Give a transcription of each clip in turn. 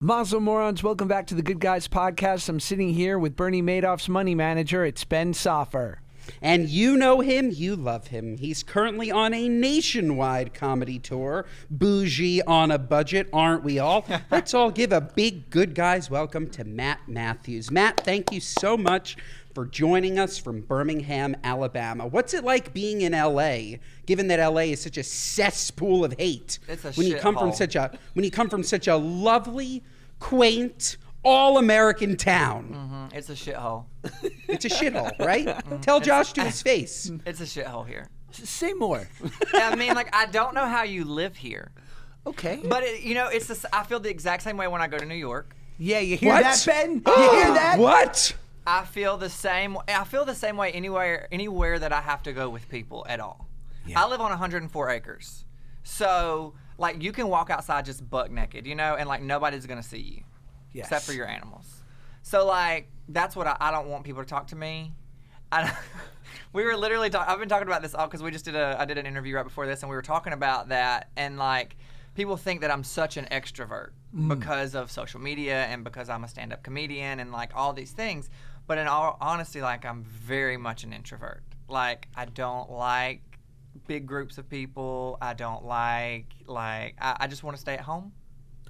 Mazel morons, welcome back to the Good Guys Podcast. I'm sitting here with Bernie Madoff's money manager. It's Ben Soffer. And you know him, you love him. He's currently on a nationwide comedy tour. Bougie on a budget, aren't we all? Let's all give a big Good Guys welcome to Matt Mathews. Matt, thank you so much for joining us from Birmingham, Alabama. What's it like being in LA, given that LA is such a cesspool of hate? It's a when you come from shithole. when you come from such a lovely, quaint, all-American town. It's a shithole. It's a shithole, right? Tell Josh to his face. It's a shithole here. Say more. I mean, like, I don't know how you live here. Okay. But, I feel the exact same way when I go to New York. Yeah, you hear What? that, Ben? You hear that? What? I feel the same way anywhere that I have to go with people at all. Yeah. I live on 104 acres. So, like, you can walk outside just buck naked, and, like, nobody's going to see you. Yes. Except for your animals. So, like, that's what I don't want people to talk to me. We were literally I've been talking about this all because I did an interview right before this, and we were talking about that, and, like, people think that I'm such an extrovert because of social media and because I'm a stand-up comedian and, like, all these things. But in all honesty, like, I'm very much an introvert. Like, I don't like big groups of people. I don't like I just want to stay at home.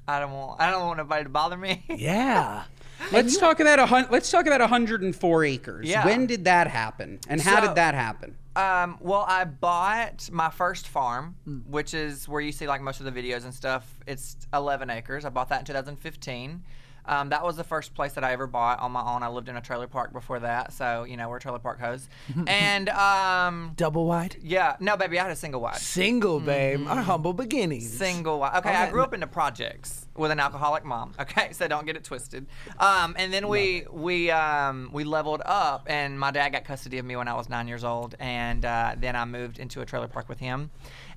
I don't want nobody to bother me. Yeah. Let's talk about 104 acres. Yeah. When did that happen, and how did that happen? Well, I bought my first farm, which is where you see, like, most of the videos and stuff. It's 11 acres. I bought that in 2015. That was the first place that I ever bought on my own. I lived in a trailer park before that, so, we're trailer park hoes. And, Double wide? yeah, no, baby, I had a single wide. Single, babe. Our humble beginnings. Single wide. Okay, I grew up in the projects with an alcoholic mom. Okay, so don't get it twisted. And then we leveled up, and my dad got custody of me when I was 9 years old, and then I moved into a trailer park with him,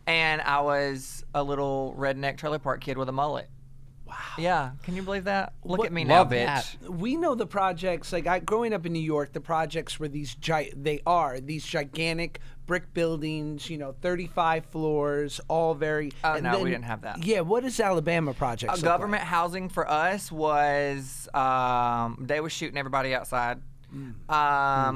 and I was a little redneck trailer park kid with a mullet. Wow. Yeah, can you believe that? Look What- at me now, love bitch. that. We know the projects, like growing up in New York, the projects were these gigantic brick buildings, 35 floors, all very... Oh, and no, we then- didn't have that. Yeah, what is Alabama projects look like? Government housing for us was, they were shooting everybody outside.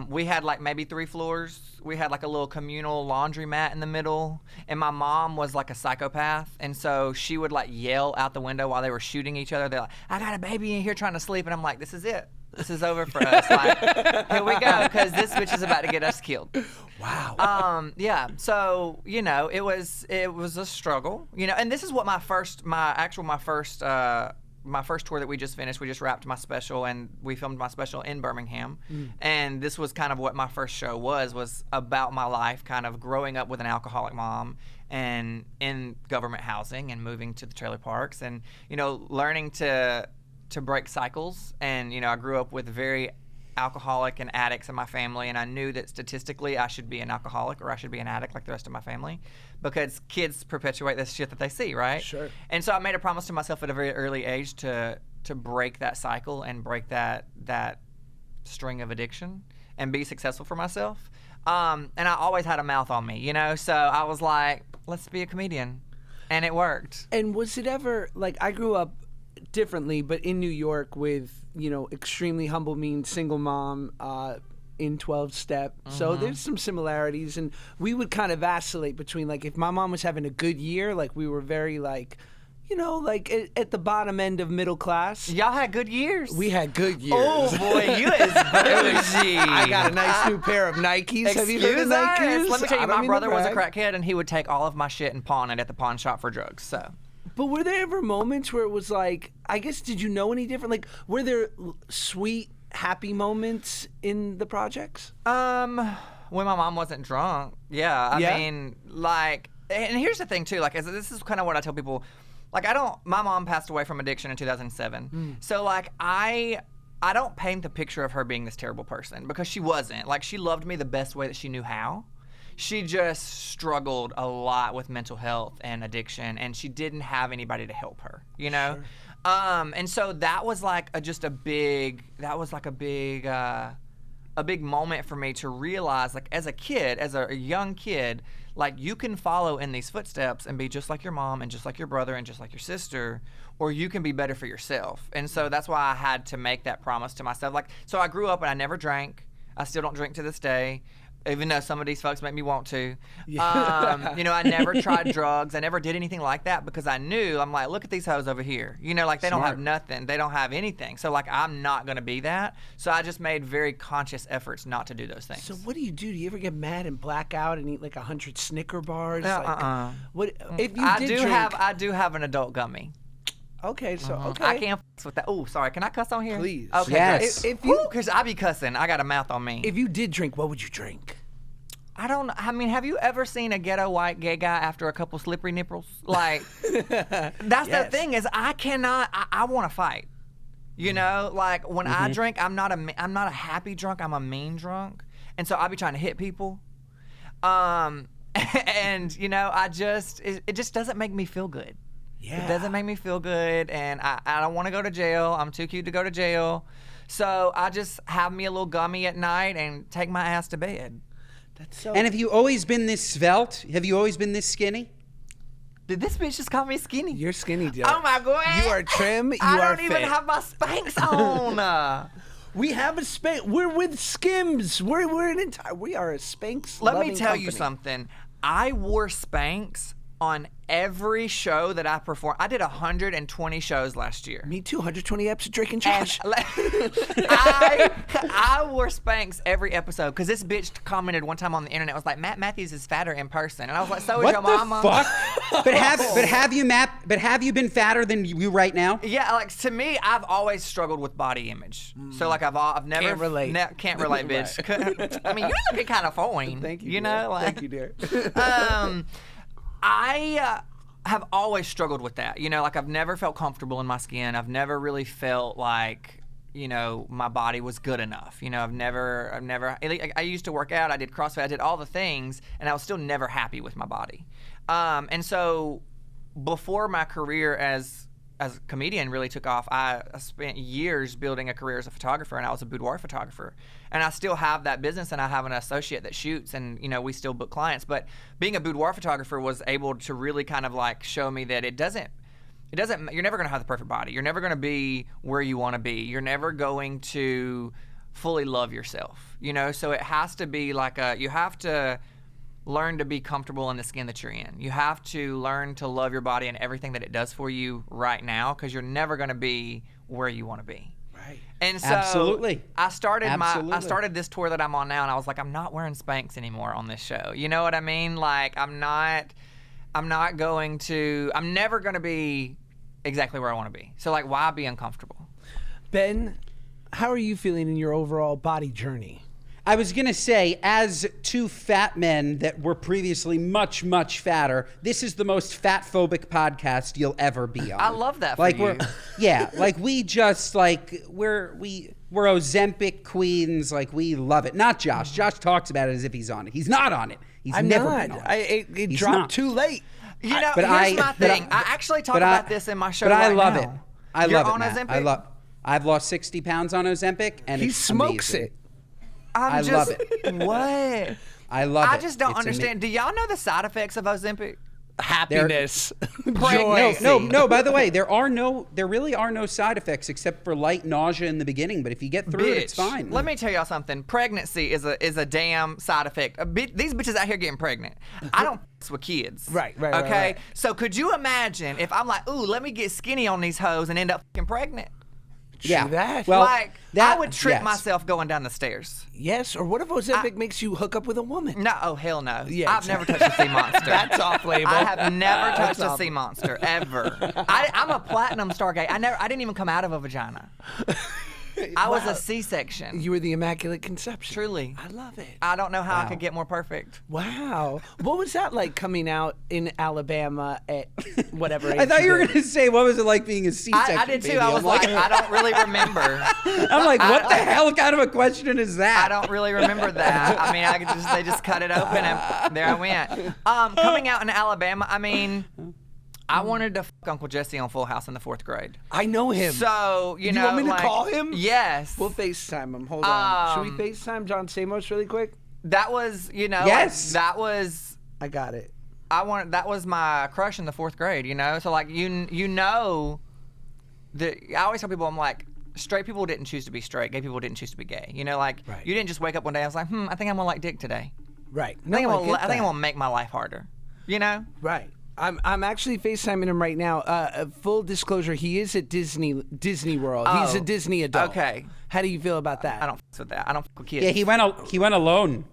We had, like, maybe 3 floors. We had, like, a little communal laundromat in the middle. And my mom was, like, a psychopath. And so she would, like, yell out the window while they were shooting each other. They're like, I got a baby in here trying to sleep. And I'm like, this is it. This is over for us. Like, here we go, because this bitch is about to get us killed. Wow. Yeah. So, it was a struggle, and this is what my first tour that we just finished. We just wrapped my special, and we filmed my special in Birmingham. And this was kind of what my first show was about my life, kind of growing up with an alcoholic mom and in government housing and moving to the trailer parks and, learning to break cycles. And, I grew up with very alcoholic and addicts in my family, and I knew that statistically I should be an alcoholic or I should be an addict like the rest of my family, because kids perpetuate this shit that they see, right? Sure. And so I made a promise to myself at a very early age to break that cycle and break that string of addiction and be successful for myself. And I always had a mouth on me, so I was like, let's be a comedian, and it worked. And was it ever, like, I grew up differently, but in New York with, extremely humble means, single mom, in 12-step. So there's some similarities, and we would kind of vacillate between, like, if my mom was having a good year, like, we were very, like, like at the bottom end of middle class. Y'all had good years. We had good years. Oh boy, you is bougie. I got a nice new pair of Nikes. Have you heard of Excuse us. Nikes? Let me tell I you, don't my mean to brother was a brag. crackhead, and he would take all of my shit and pawn it at the pawn shop for drugs. So, But were there ever moments where it was like, I guess, did you know any different? Like, were there sweet, happy moments in the projects? when my mom wasn't drunk, yeah. I Yeah? mean, like, and here's the thing too. Like, this is kind of what I tell people. Like, my mom passed away from addiction in 2007. So, like, I don't paint the picture of her being this terrible person, because she wasn't. Like, she loved me the best way that she knew how. She just struggled a lot with mental health and addiction, and she didn't have anybody to help her, Sure. And so that was like a big a big moment for me to realize, like, as a kid, as a young kid, like, you can follow in these footsteps and be just like your mom and just like your brother and just like your sister, or you can be better for yourself. And so that's why I had to make that promise to myself. Like, so I grew up and I never drank. I still don't drink to this day, even though some of these folks make me want to. Yeah. You know, I never tried drugs. I never did anything like that because I knew, I'm like, look at these hoes over here. You know, like, they don't have nothing. They don't have anything. So, like, I'm not going to be that. So I just made very conscious efforts not to do those things. So what do? Do you ever get mad and black out and eat like 100 Snicker bars? What if you I do have an adult gummy. Okay, so okay. I can't f with that. Oh, sorry. Can I cuss on here? Please. Okay. Yes. If you, because I be cussing. I got a mouth on me. If you did drink, what would you drink? I mean, have you ever seen a ghetto white gay guy after a couple slippery nipples? Like, that's the thing is, I cannot. I want to fight. You know, like, when I drink, I'm not a happy drunk. I'm a mean drunk, and so I be trying to hit people. And you know, it just doesn't make me feel good. Yeah. It doesn't make me feel good, and I don't want to go to jail. I'm too cute to go to jail. So I just have me a little gummy at night and take my ass to bed. That's so. And have you always been this svelte? Have you always been this skinny? Did this bitch just call me skinny? You're skinny, dude. Oh my God. You are trim. You I are don't even fit. have my Spanx on. We have a Spanx. We're with Skims. We're an entire. We are a Spanx. Let me tell company. you something. I wore Spanx on every show that I performed. I did 120 shows last year. Me too. 120 eps of Drake and Josh. And I wore Spanx every episode because this bitch commented one time on the internet, was like, Mathews is fatter in person, and I was like, so is What your the mama. fuck? But have you been fatter than you right now? Yeah, like, to me, I've always struggled with body image. So, like, I've never Can't relate. Can't relate, bitch. I mean, you're looking kind of fine. Thank you. You dear. know, like, Thank you, dear. I have always struggled with that. You know, like, I've never felt comfortable in my skin. I've never really felt like, you know, my body was good enough. You know, I've never, I used to work out, I did CrossFit, I did all the things, and I was still never happy with my body. And so before my career as a comedian really took off, I spent years building a career as a photographer, and I was a boudoir photographer. And I still have that business, and I have an associate that shoots, and, you know, we still book clients. But being a boudoir photographer was able to really kind of, like, show me that it doesn't, you're never going to have the perfect body. You're never going to be where you want to be. You're never going to fully love yourself, you know? So it has to be like you have to learn to be comfortable in the skin that you're in. You have to learn to love your body and everything that it does for you right now, because you're never going to be where you want to be. Right. And so Absolutely. I started this tour that I'm on now, and I was like, I'm not wearing Spanx anymore on this show. You know what I mean? Like, I'm never going to be exactly where I want to be. So, like, why be uncomfortable? Ben, how are you feeling in your overall body journey? I was going to say, as two fat men that were previously much, much fatter, this is the most fat-phobic podcast you'll ever be on. I love that for like you. We just, like, we're Ozempic queens. Like, we love it. Not Josh. Josh talks about it as if he's on it. He's not on it. He's I'm never not. been on it. It He's dropped not. too late. You know, But here's my thing. I actually talk about this in my show But I right love now. it. I You're love it, on Matt. Ozempic? I've lost 60 pounds on Ozempic, and He it's smokes amazing. it. I love it. What? I love it. I just don't It's understand. Do y'all know the side effects of Ozempic? Happiness, Pregnancy. joy. No. By the way, there really are no side effects except for light nausea in the beginning. But if you get through it, it's fine. Let me tell y'all something. Pregnancy is a damn side effect. These bitches out here getting pregnant. I don't f with kids. Right. Okay. Right. So could you imagine if I'm like, ooh, let me get skinny on these hoes and end up fucking pregnant? Yeah. That. Well, Like, that- I would trip yes. myself going down the stairs. Yes. Or what if Ozempic makes you hook up with a woman? No, oh hell no. Yeah, I've never touched a sea monster. That's off label. I have never touched a off. sea monster ever. I'm a platinum Stargate. I didn't even come out of a vagina. I was a C-section. You were the Immaculate Conception. Truly. I love it. I don't know how I Wow. could get more perfect. Wow. What was that like coming out in Alabama at whatever age? I thought you were did? going to say, what was it like being a C-section I did too. baby? I was like, I don't really remember. I'm like, what the hell kind of a question is that? I don't really remember that. I mean, they just cut it open and there I went. Coming out in Alabama, I mean, I wanted to fuck Uncle Jesse on Full House in the 4th grade. I know him. So, you know, want me to call him? Yes. We'll FaceTime him. Hold on. Should we FaceTime John Stamos really quick? That was, you know, Yes. that was... I got it. That was my crush in the 4th grade, you know? So, like, you know, I always tell people, I'm like, straight people didn't choose to be straight. Gay people didn't choose to be gay. You know, like, you didn't just wake up one day and I was like, I think I'm going to like dick today. Right. I think I'm going to make my life harder, you know? Right. I'm actually FaceTiming him right now. Full disclosure, he is at Disney World. He's a Disney adult. Okay. How do you feel about that? I don't fuck with that. I don't fuck with kids. Yeah, he went alone.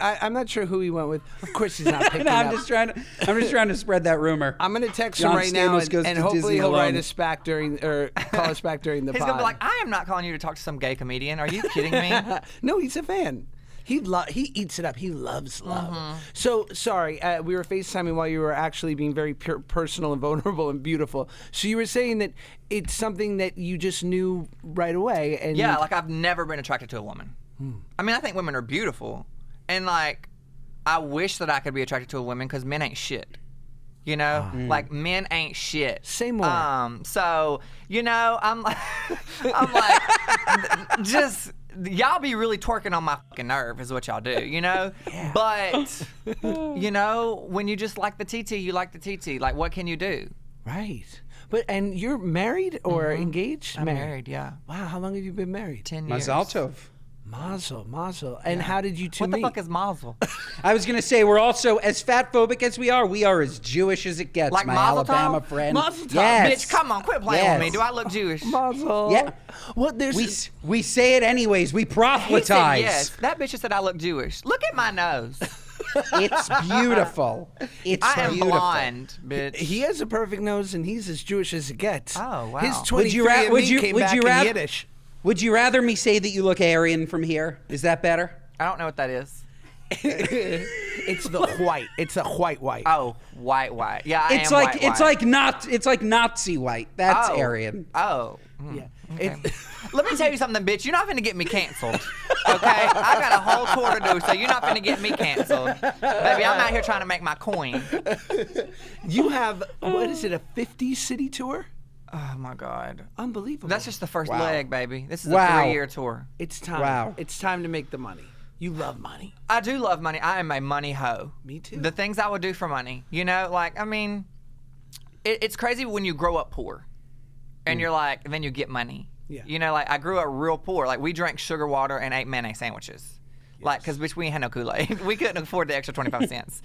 I'm not sure who he went with. Of course, he's not picking I'm up. just trying to spread that rumor. I'm gonna text John him right now, Stamos goes and to hopefully Disney he'll write alone. us back call us back during the He's pod. going to be like, I am not calling you to talk to some gay comedian. Are you kidding me? No, he's a fan. He eats it up. He loves love. Mm-hmm. So sorry, we were FaceTiming while you were actually being very personal and vulnerable and beautiful. So you were saying that it's something that you just knew right away, and Yeah, like I've never been attracted to a woman. I mean, I think women are beautiful, and like, I wish that I could be attracted to a woman because men ain't shit. You know, like men ain't shit. Say more. So you know, I'm like, just y'all be really twerking on my fucking nerve is what y'all do. You know, but you know, when you just like the TT, you like the TT. Like, what can you do? right. And you're married or engaged? I'm married. Yeah. Wow, how long have you been married? 10 years. Mazel tov. Mazel. And how did you two What meet? the fuck is mazel? I was gonna say we're also as fatphobic as we are as Jewish as it gets. Like my Mazel tov? Alabama friend. Mazel tov. Yes. Bitch, come on, quit playing Yes. with me. Do I look Jewish? Mazel. Yeah. What there's We say it anyways. We He proselytize. said yes. That bitch just said I look Jewish. Look at my nose. It's beautiful. It's I am beautiful. blonde, bitch. He has a perfect nose, and he's as Jewish as it gets. Oh, wow. His Would 23andMe came back in Yiddish. Would you rather me say that you look Aryan from here? Is that better? I don't know what that is. It's the white. It's a white. Oh, white. Yeah, I It's am like white. it's like Nazi white. That's Oh. Aryan. Oh. Yeah. Okay. Let me tell you something, bitch. You're not finna get me canceled. Okay? I got a whole tour to do, so you're not finna get me canceled. Baby, I'm out here trying to make my coin. You have, what is it, a 50-city tour? Oh, my God. Unbelievable. That's just the first Wow. leg, baby. This is Wow. a 3-year tour. It's time. Wow. It's time to make the money. You love money. I do love money. I am a money hoe. Me too. The things I would do for money. You know, like, I mean, it's crazy when you grow up poor. And you're like, and then you get money. Yeah. You know, like, I grew up real poor. Like, we drank sugar water and ate mayonnaise sandwiches. Like, because bitch, we ain't had no Kool-Aid. We couldn't afford the extra 25 cents.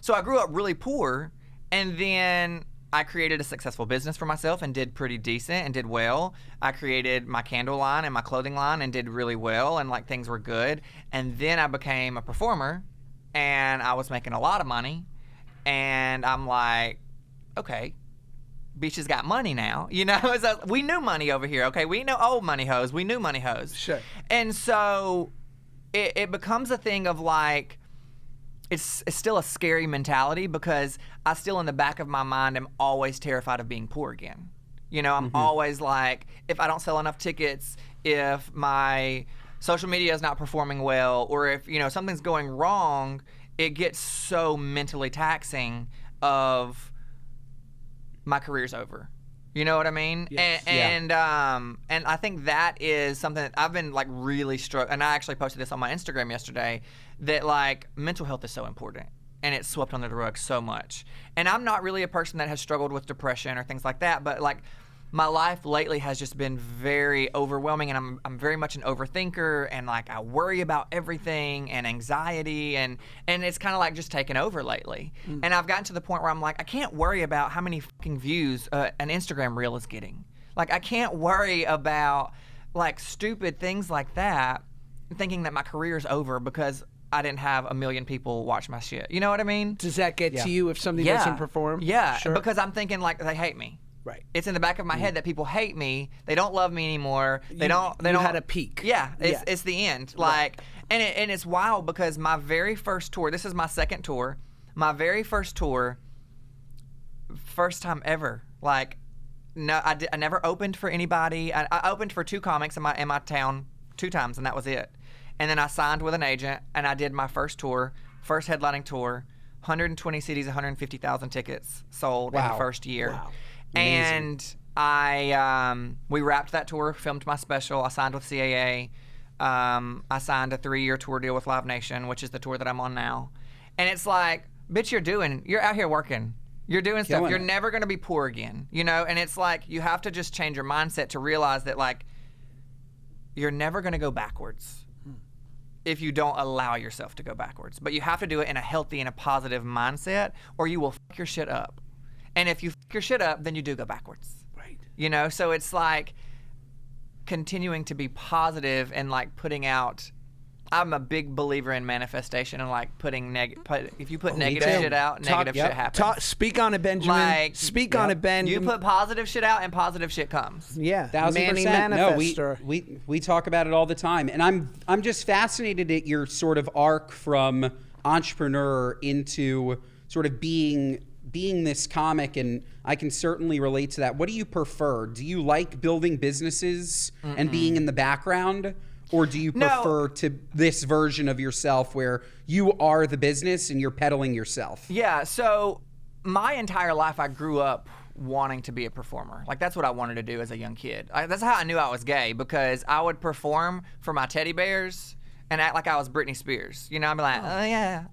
So I grew up really poor, and then I created a successful business for myself and did pretty decent and did well. I created my candle line and my clothing line and did really well, and like things were good. And then I became a performer, and I was making a lot of money, and I'm like, okay, bitch has got money now, you know? So we knew money over here, okay? We know old money hoes. We knew money hoes. Sure. And so it becomes a thing of like, it's still a scary mentality because I still in the back of my mind am always terrified of being poor again. You know, I'm always like, if I don't sell enough tickets, if my social media is not performing well, or if, you know, something's going wrong, it gets so mentally taxing of my career's over. You know what I mean? Yes. And I think that is something that I've been like really struck. And I actually posted this on my Instagram yesterday that like mental health is so important and it's swept under the rug so much. And I'm not really a person that has struggled with depression or things like that, but like my life lately has just been very overwhelming, and I'm very much an overthinker, and like I worry about everything and anxiety, and it's kind of like just taken over lately. And I've gotten to the point where I'm like, I can't worry about how many fucking views an Instagram reel is getting. Like I can't worry about like stupid things like that, thinking that my career's over because I didn't have 1 million people watch my shit. You know what I mean? Does that get to you if something doesn't perform? Yeah, Sure. because I'm thinking like they hate me. Right. It's in the back of my head that people hate me. They don't love me anymore. They don't. You had a peak. Yeah, it's the end. Like, and it's wild because my very first tour. This is my second tour. My very first tour. First time ever. Like, no, I never opened for anybody. I opened for 2 comics in my town 2 times, and that was it. And then I signed with an agent, and I did my first tour, first headlining tour. 120 cities, 150,000 tickets sold in the Wow. first year. Wow. And we wrapped that tour, filmed my special. I signed with CAA. I signed a 3-year tour deal with Live Nation, which is the tour that I'm on now. And it's like, bitch, you're out here working. You're doing stuff. Killing You're it. never going to be poor again, you know? And it's like, you have to just change your mindset to realize that, like, you're never going to go backwards if you don't allow yourself to go backwards. But you have to do it in a healthy and a positive mindset, or you will fuck your shit up. And if you fuck your shit up, then you do go backwards. Right. You know? So it's like continuing to be positive and, like, putting out. I'm a big believer in manifestation and, like, if you put negative too. shit out, negative shit happens. Speak on it, Benjamin. Like, Speak on it, Ben. You put positive shit out and positive shit comes. Yeah, 1,000%. No, manifestor. we talk about it all the time, and I'm just fascinated at your sort of arc from entrepreneur into sort of being this comic, and I can certainly relate to that. What do you prefer? Do you like building businesses and being in the background? Or do you prefer to this version of yourself where you are the business and you're peddling yourself? Yeah, so my entire life I grew up wanting to be a performer. Like, that's what I wanted to do as a young kid. That's how I knew I was gay, because I would perform for my teddy bears and act like I was Britney Spears. You know, I'd be like, oh yeah.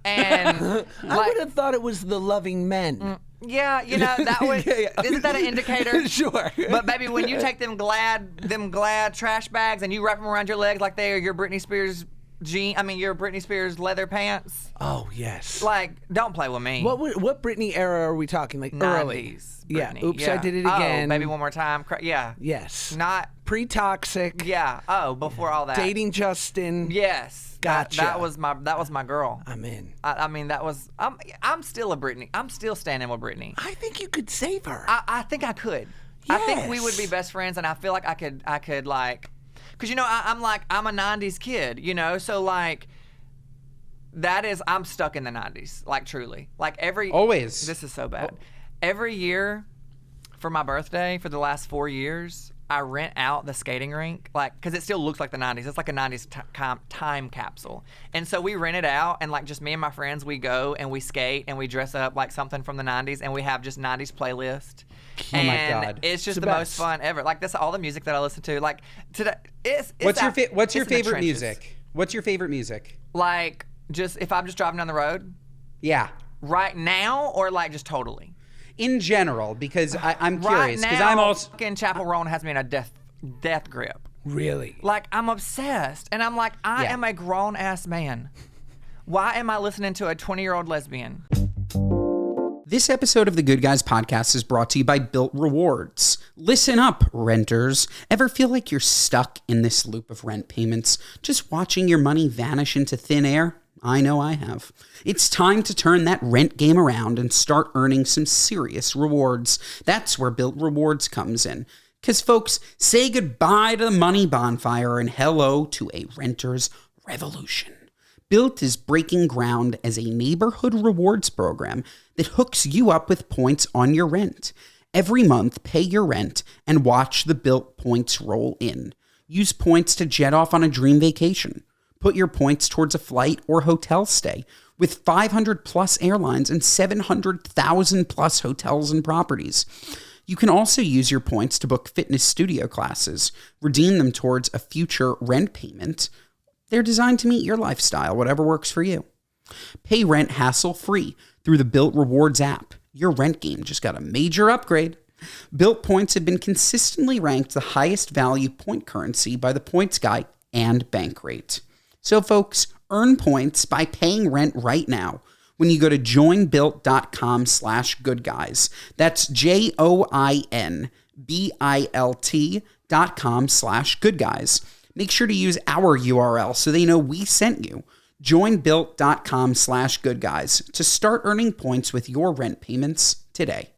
And I would have thought it was the loving men. yeah, you know, that would isn't that an indicator? Sure. But baby, when you take them glad trash bags and you wrap them around your legs like they are your Britney Spears your Britney Spears leather pants. Oh yes. Like, don't play with me. What Britney era are we talking? Like early? 90s Yeah. Britney. Oops, I did it again. Oh, baby, one more time. Yeah. Yes. Not. Pre-toxic. Yeah. Oh, before all that. Dating Justin. Yes. Gotcha. That was my girl. I'm in. I mean, that was. I'm still a Britney. I'm still standing with Britney. I think you could save her. I think I could. I think we would be Yes. best friends, and I feel like I could like, because you know I'm a '90s kid, you know, so like. I'm stuck in the 90s, like, truly. Like, Always. This is so bad. Every year for my birthday for the last 4 years, I rent out the skating rink, like, because it still looks like the 90s. It's like a 90s time capsule. And so we rent it out, and, like, just me and my friends, we go and we skate and we dress up like something from the 90s, and we have just 90s playlist. Oh my And God. it's just It's the the most best. fun ever. Like, that's all the music that I listen to. Like, today, What's your it's in the favorite trenches. music? What's your favorite music? Like, just if I'm just driving down the road Yeah. right now, or like just totally. In general, because I'm Right curious, because now, I'm also fucking Chapel Roan has me in a death grip. Really? Like, I'm obsessed, and I'm like, I Yeah. am a grown ass man. Why am I listening to a 20-year-old lesbian? This episode of the Good Guys podcast is brought to you by Built Rewards. Listen up, renters. Ever feel like you're stuck in this loop of rent payments, just watching your money vanish into thin air? I know I have. It's time to turn that rent game around and start earning some serious rewards. That's where Built Rewards comes in. Because, folks, say goodbye to the money bonfire and hello to a renter's revolution. Built is breaking ground as a neighborhood rewards program that hooks you up with points on your rent. Every month, pay your rent and watch the Built points roll in. Use points to jet off on a dream vacation. Put your points towards a flight or hotel stay with 500 plus airlines and 700,000 plus hotels and properties. You can also use your points to book fitness studio classes, redeem them towards a future rent payment. They're designed to meet your lifestyle, whatever works for you. Pay rent hassle-free through the Built Rewards app. Your rent game just got a major upgrade. Built points have been consistently ranked the highest value point currency by the Points Guy and Bankrate. So, folks, earn points by paying rent right now when you go to joinbuilt.com/goodguys. That's joinbilt.com/goodguys. Make sure to use our URL so they know we sent you. Joinbuilt.com/goodguys to start earning points with your rent payments today.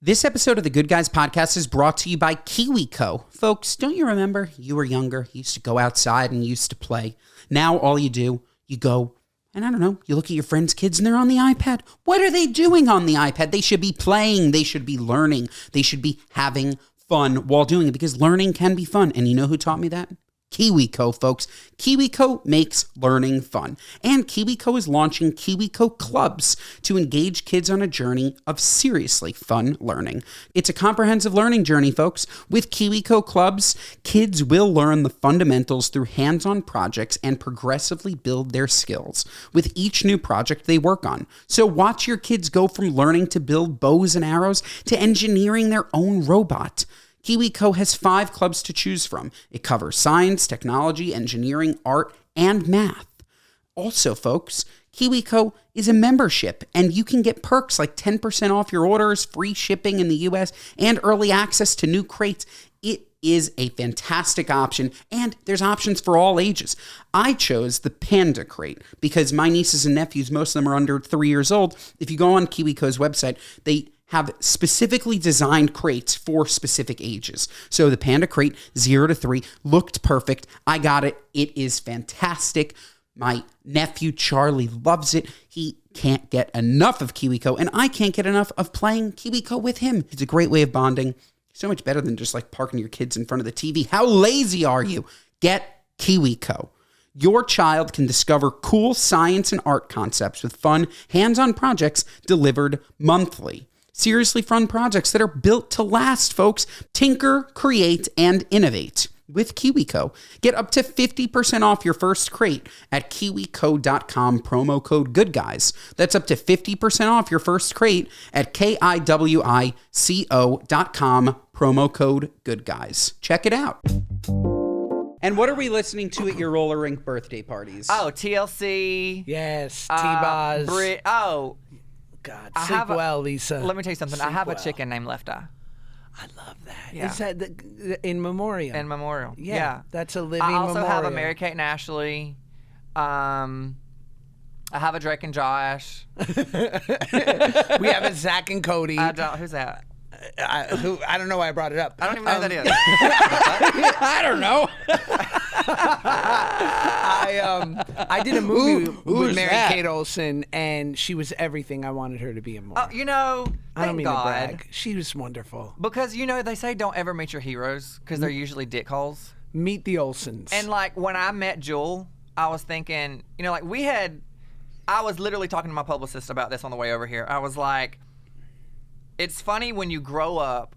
This episode of the Good Guys podcast is brought to you by KiwiCo. Folks, don't you remember? You were younger, you used to go outside and you used to play. Now all you do, you go, and I don't know, you look at your friends' kids and they're on the iPad. What are they doing on the iPad? They should be playing, they should be learning, they should be having fun while doing it, because learning can be fun. And you know who taught me that? KiwiCo, folks. KiwiCo makes learning fun. And KiwiCo is launching KiwiCo Clubs to engage kids on a journey of seriously fun learning. It's a comprehensive learning journey, folks. With KiwiCo Clubs, kids will learn the fundamentals through hands-on projects and progressively build their skills with each new project they work on. So watch your kids go from learning to build bows and arrows to engineering their own robot. KiwiCo has 5 clubs to choose from. It covers science, technology, engineering, art, and math. Also, folks, KiwiCo is a membership, and you can get perks like 10% off your orders, free shipping in the U.S., and early access to new crates. It is a fantastic option, and there's options for all ages. I chose the Panda Crate because my nieces and nephews, most of them are under 3 years old. If you go on KiwiCo's website, they have specifically designed crates for specific ages. So the Panda Crate 0 to 3 looked perfect. I got it. It is fantastic. My nephew Charlie loves it. He can't get enough of KiwiCo, and I can't get enough of playing KiwiCo with him. It's a great way of bonding. So much better than just like parking your kids in front of the TV. How lazy are you? Get KiwiCo. Your child can discover cool science and art concepts with fun, hands-on projects delivered monthly. Seriously fun projects that are built to last, folks. Tinker, create, and innovate with KiwiCo. Get up to 50% off your first crate at KiwiCo.com, promo code GoodGuys. That's up to 50% off your first crate at KiwiCo.com, promo code GoodGuys. Check it out. And what are we listening to at your roller rink birthday parties? Oh, TLC. Yes, T-Boz. God, sleep well, Lisa. Let me tell you something. I have a chicken named Left Eye. I love that. Yeah. Is that in memoriam? In memorial. Yeah. That's a living I also memorial. have a Mary-Kate and Ashley. I have a Drake and Josh. We have a Zach and Cody. Who's that? I don't know why I brought it up. I don't even know who that is. I don't know. I did a movie with who's Mary-Kate Olsen, and she was everything I wanted her to be in more. Oh, you know, I don't thank mean God. to brag. She was wonderful. Because, you know, they say don't ever meet your heroes because they're usually dickholes. Meet the Olsens. And, like, when I met Jewel, I was thinking, you know, like, I was literally talking to my publicist about this on the way over here. I was like, it's funny when you grow up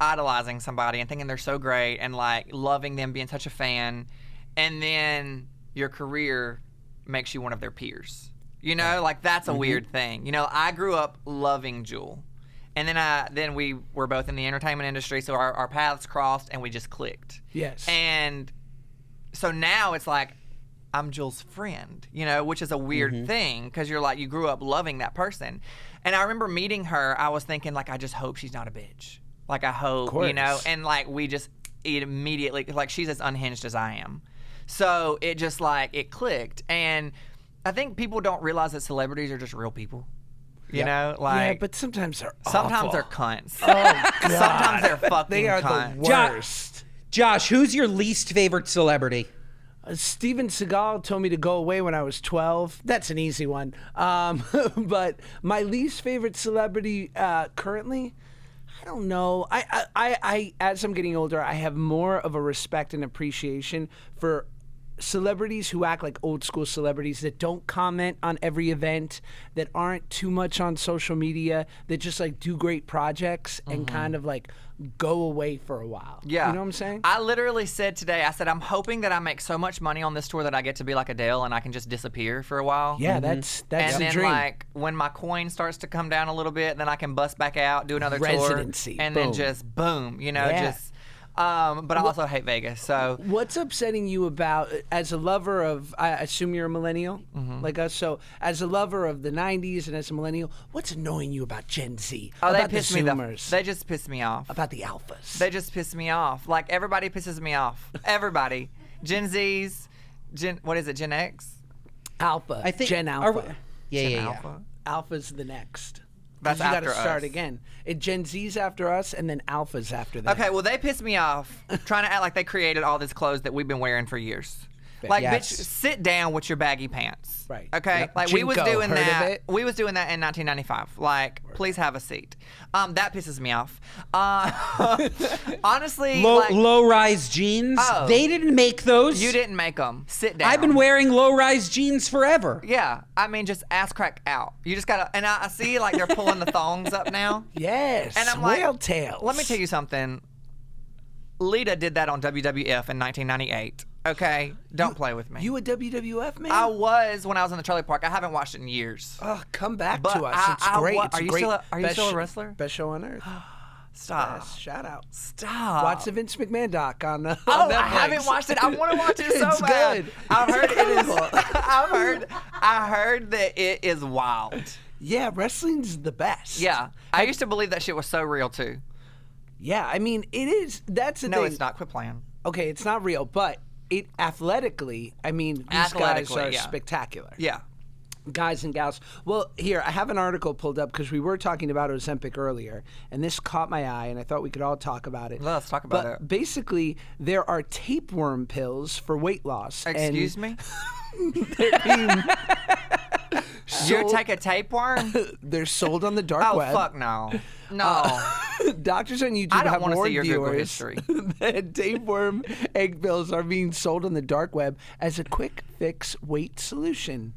idolizing somebody and thinking they're so great and, like, loving them, being such a fan, and then your career makes you one of their peers. You know, like, that's a weird thing. You know, I grew up loving Jewel. And then we were both in the entertainment industry, so our paths crossed and we just clicked. Yes. And so now it's like, I'm Jewel's friend, you know, which is a weird thing because you're like, you grew up loving that person. And I remember meeting her, I was thinking, like, I just hope she's not a bitch. Like, I hope, you know, and, like, we just immediately, like, she's as unhinged as I am. So it just, like, it clicked. And I think people don't realize that celebrities are just real people. You know, like, yeah, but sometimes they're sometimes awful. they're cunts. Oh, God. Sometimes they're fucking They are cunts. the worst. Josh, who's your least favorite celebrity? Steven Seagal told me to go away when I was 12. That's an easy one. But my least favorite celebrity currently, I don't know. I as I'm getting older, I have more of a respect and appreciation for celebrities who act like old school celebrities that don't comment on every event, that aren't too much on social media, that just like do great projects and kind of like go away for a while. Yeah. You know what I'm saying? I literally said today, I said, I'm hoping that I make so much money on this tour that I get to be like Adele and I can just disappear for a while. Yeah, that's and the then dream. like when my coin starts to come down a little bit, then I can bust back out, do another Residency. tour, and Boom. then just boom, you know, Yeah. just. But I also hate Vegas, so. What's upsetting you about, as a lover of, I assume you're a millennial like us, so as a lover of the 90s and as a millennial, what's annoying you about Gen Z? Oh, about they piss the me Zoomers? They just piss me off. About the alphas? They just piss me off. Like, everybody pisses me off. Everybody. Gen Zs, what is it, Gen X? Alpha. I think Gen Alpha. Yeah. Alpha. Alpha's the next. That's you got after to start us. again. Gen Z's after us, and then Alpha's after that. Okay, well, they piss me off trying to act like they created all this clothes that we've been wearing for years. Like, Yes. bitch, sit down with your baggy pants. Right. Okay. Yep. Like we was Jinko, doing heard of that. it? We was doing that in 1995. Like, please have a seat. That pisses me off. Honestly, like, Low-rise jeans. Oh. They didn't make those. you didn't make them. Sit down. I've been wearing low-rise jeans forever. Yeah, I mean, just ass crack out. You just gotta, and I see like they're pulling the thongs up now. Yes. And I'm like, whale tails. let me tell you something. Lita did that on WWF in 1998. Okay, don't play with me. You a WWF man? I was when I was in the trailer park. I haven't watched it in years. Oh, come back But to us. It's great. It's are you great. still a wrestler? Best show on earth. Stop. Yes, shout out. Stop. Watch the Vince McMahon doc on Netflix. Oh, I haven't watched it. I want to watch it so It's bad. good. I've heard it is. I heard that it is wild. Yeah, wrestling's the best. Yeah, I used to believe that shit was so real too. Yeah, I mean, it is. That's the No, thing. it's not. Quit playing. Okay, it's not real, but it athletically, I mean, these guys Athletically, are yeah. spectacular. Yeah. Guys and gals. Well, here, I have an article pulled up because we were talking about Ozempic earlier, and this caught my eye, and I thought we could all talk about it. Let's talk about but it. Basically, there are tapeworm pills for weight loss. Excuse me? Sold, You take a tapeworm? they're sold on the dark Oh, web. fuck no. No. Doctors on YouTube I don't have wanna see warned your Google viewers history. that tapeworm egg pills are being sold on the dark web as a quick fix weight solution.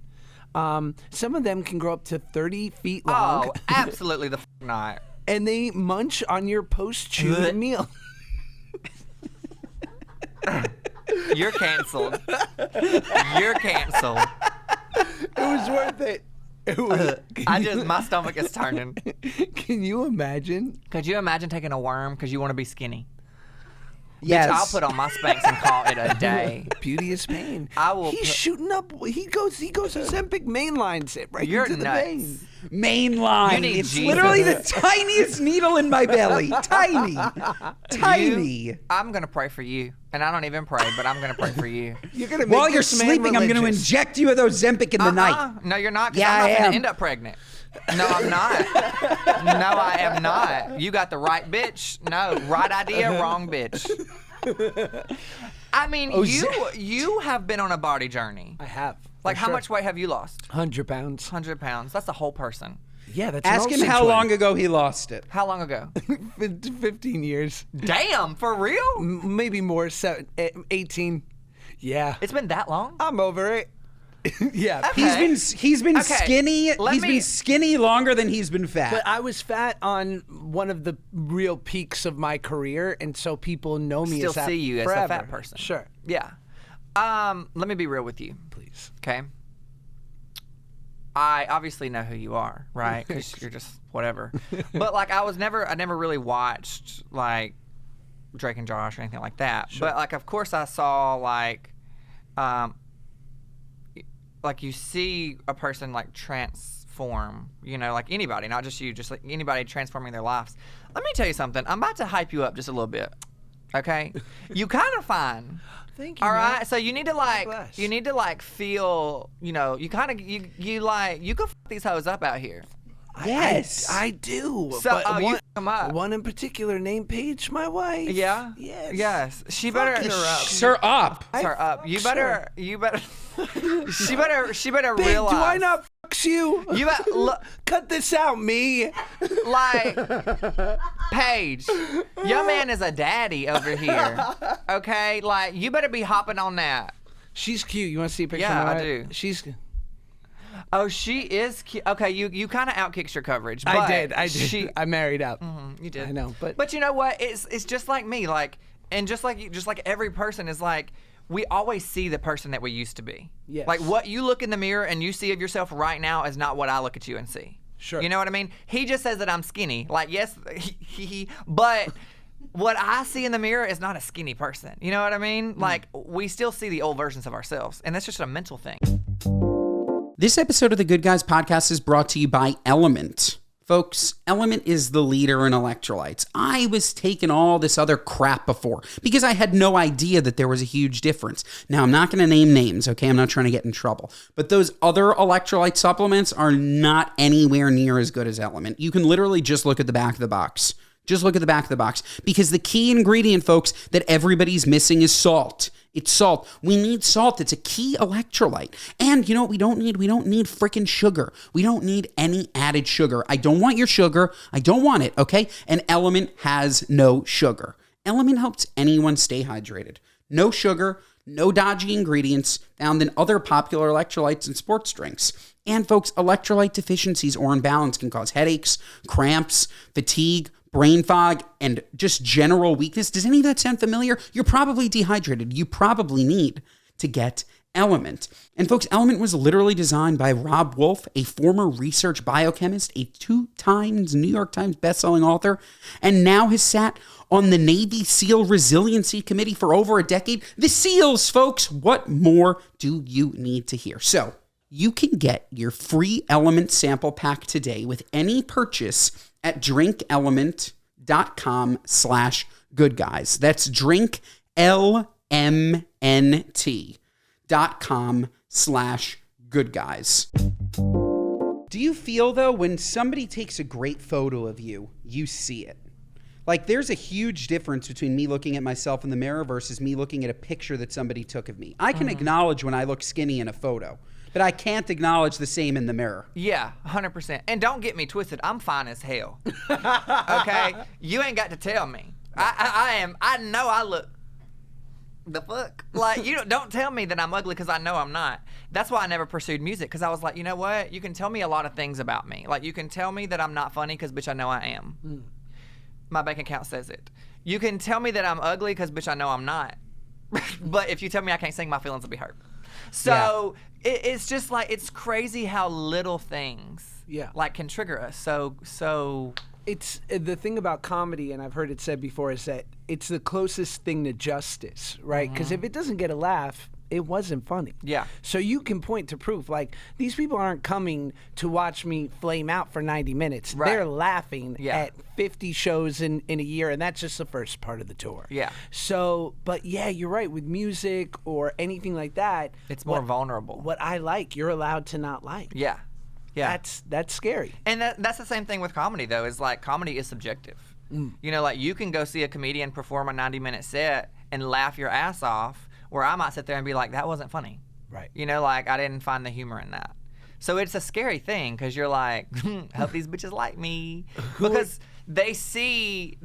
Some of them can grow up to 30 feet long, Oh, absolutely the fuck not. and they munch on your post-chew meal. You're canceled. You're canceled. It was worth it. It was, My stomach is turning. Can you imagine? Could you imagine taking a worm because you want to be skinny? Yes. Bitch, I'll put on my Spanx and call it a day. Beauty is pain. I will He's put- shooting up. He goes Ozempic mainlines it right You're into the nuts. vein. Main line. You need It's Jesus. literally the tiniest needle in my belly. Tiny. Tiny. I'm going to pray for you. And I don't even pray, but I'm going to pray for you. You're gonna make While you're this man sleeping, I'm going to religious. inject you with Ozempic in the night. No, you're not. 'Cause Yeah, I'm I not going am. to end up pregnant. No, I'm not. No, I am not. You got the right bitch. No, right idea, wrong bitch. I mean, you have been on a body journey. I have. Like, for how sure. much weight have you lost? 100 pounds. 100 pounds. That's a whole person. Yeah, that's Ask an him old how twin. long ago he lost it. How long ago? 15 years. Damn, for real? Maybe more. 18. Yeah. It's been that long? I'm over it. Yeah. Okay. He's been Okay, skinny. let He's me- been skinny longer than he's been fat. But I was fat on one of the real peaks of my career, and so people know me Still as that see you as a forever. fat person. Sure. Yeah. Let me be real with you. Please. Okay. I obviously know who you are, right? Because you're just whatever. But like, I never really watched like Drake and Josh or anything like that. But like, of course, I saw like you see a person like transform, you know, like anybody, not just you, just like anybody transforming their lives. Let me tell you something. I'm about to hype you up just a little bit. Okay, you kind of fine. Thank you. All man. right, so you need to feel, you know, you kind of you can f these hoes up out here. yes. I do. So but you one, f them up. one in particular named Paige, my wife. Yeah. Yes. Yes. She better. Fucking her up. Sir up. Her up. You better. You better. She better Big, realize. do I not fucks you? You better look. Cut this out, me. Like, Paige, your man is a daddy over here. Okay, like you better be hopping on that. She's cute. You want to see a picture? Yeah, of my I wife? do. She's. Oh, she is cute. Okay, you kind of outkicked your coverage. But I did. I married up. You did. I know, But you know what? It's just like me. Like, and just like you, just like every person is like. We always see the person that we used to be. Yes. Like what you look in the mirror and you see of yourself right now is not what I look at you and see. Sure. You know what I mean? He just says that I'm skinny. Like, yes, but what I see in the mirror is not a skinny person. You know what I mean? Like, we still see the old versions of ourselves, and that's just a mental thing. This episode of the Good Guys podcast is brought to you by LMNT. Folks, LMNT is the leader in electrolytes. I was taking all this other crap before because I had no idea that there was a huge difference. Now, I'm not going to name names, okay? I'm not trying to get in trouble. But those other electrolyte supplements are not anywhere near as good as LMNT. You can literally just look at the back of the box. Just look at the back of the box because the key ingredient, folks, that everybody's missing is salt. It's salt. We need salt. It's a key electrolyte. And you know what we don't need? We don't need freaking sugar. We don't need any added sugar. I don't want your sugar. I don't want it, okay? And Element has no sugar. Element helps anyone stay hydrated. No sugar, no dodgy ingredients found in other popular electrolytes and sports drinks. And folks, electrolyte deficiencies or imbalance can cause headaches, cramps, fatigue, brain fog, and just general weakness. Does any of that sound familiar? You're probably dehydrated. You probably need to get Element. And folks, Element was literally designed by Rob Wolf, a former research biochemist, a 2 times New York Times bestselling author, and now has sat on the Navy SEAL Resiliency Committee for over a decade. The SEALs, folks, what more do you need to hear? So you can get your free Element sample pack today with any purchase at drinkelement.com/goodguys. That's drinklmnt.com/goodguys. Do you feel, though, when somebody takes a great photo of you, you see it? Like, there's a huge difference between me looking at myself in the mirror versus me looking at a picture that somebody took of me. I can acknowledge when I look skinny in a photo, but I can't acknowledge the same in the mirror. Yeah, 100%. And don't get me twisted. I'm fine as hell. Okay? You ain't got to tell me. I know I look the fuck. Like, you don't tell me that I'm ugly because I know I'm not. That's why I never pursued music, because I was like, you know what? You can tell me a lot of things about me. Like, you can tell me that I'm not funny because, bitch, I know I am. My bank account says it. You can tell me that I'm ugly because, bitch, I know I'm not. But if you tell me I can't sing, my feelings will be hurt. So it's just like, it's crazy how little things like can trigger us. So it's the thing about comedy, and I've heard it said before, is that it's the closest thing to justice, right? Because if it doesn't get a laugh, it wasn't funny. Yeah. So you can point to proof. Like, these people aren't coming to watch me flame out for 90 minutes. Right. They're laughing at 50 shows in a year, and that's just the first part of the tour. Yeah. So, but yeah, you're right. With music or anything like that, it's more vulnerable. What I like, you're allowed to not like. Yeah. Yeah. That's scary. And that's the same thing with comedy, though, is like, comedy is subjective. You know, like, you can go see a comedian perform a 90-minute set and laugh your ass off, where I might sit there and be like, that wasn't funny. Right. You know, like, I didn't find the humor in that. So it's a scary thing, because you're like, hope these bitches like me. Because they see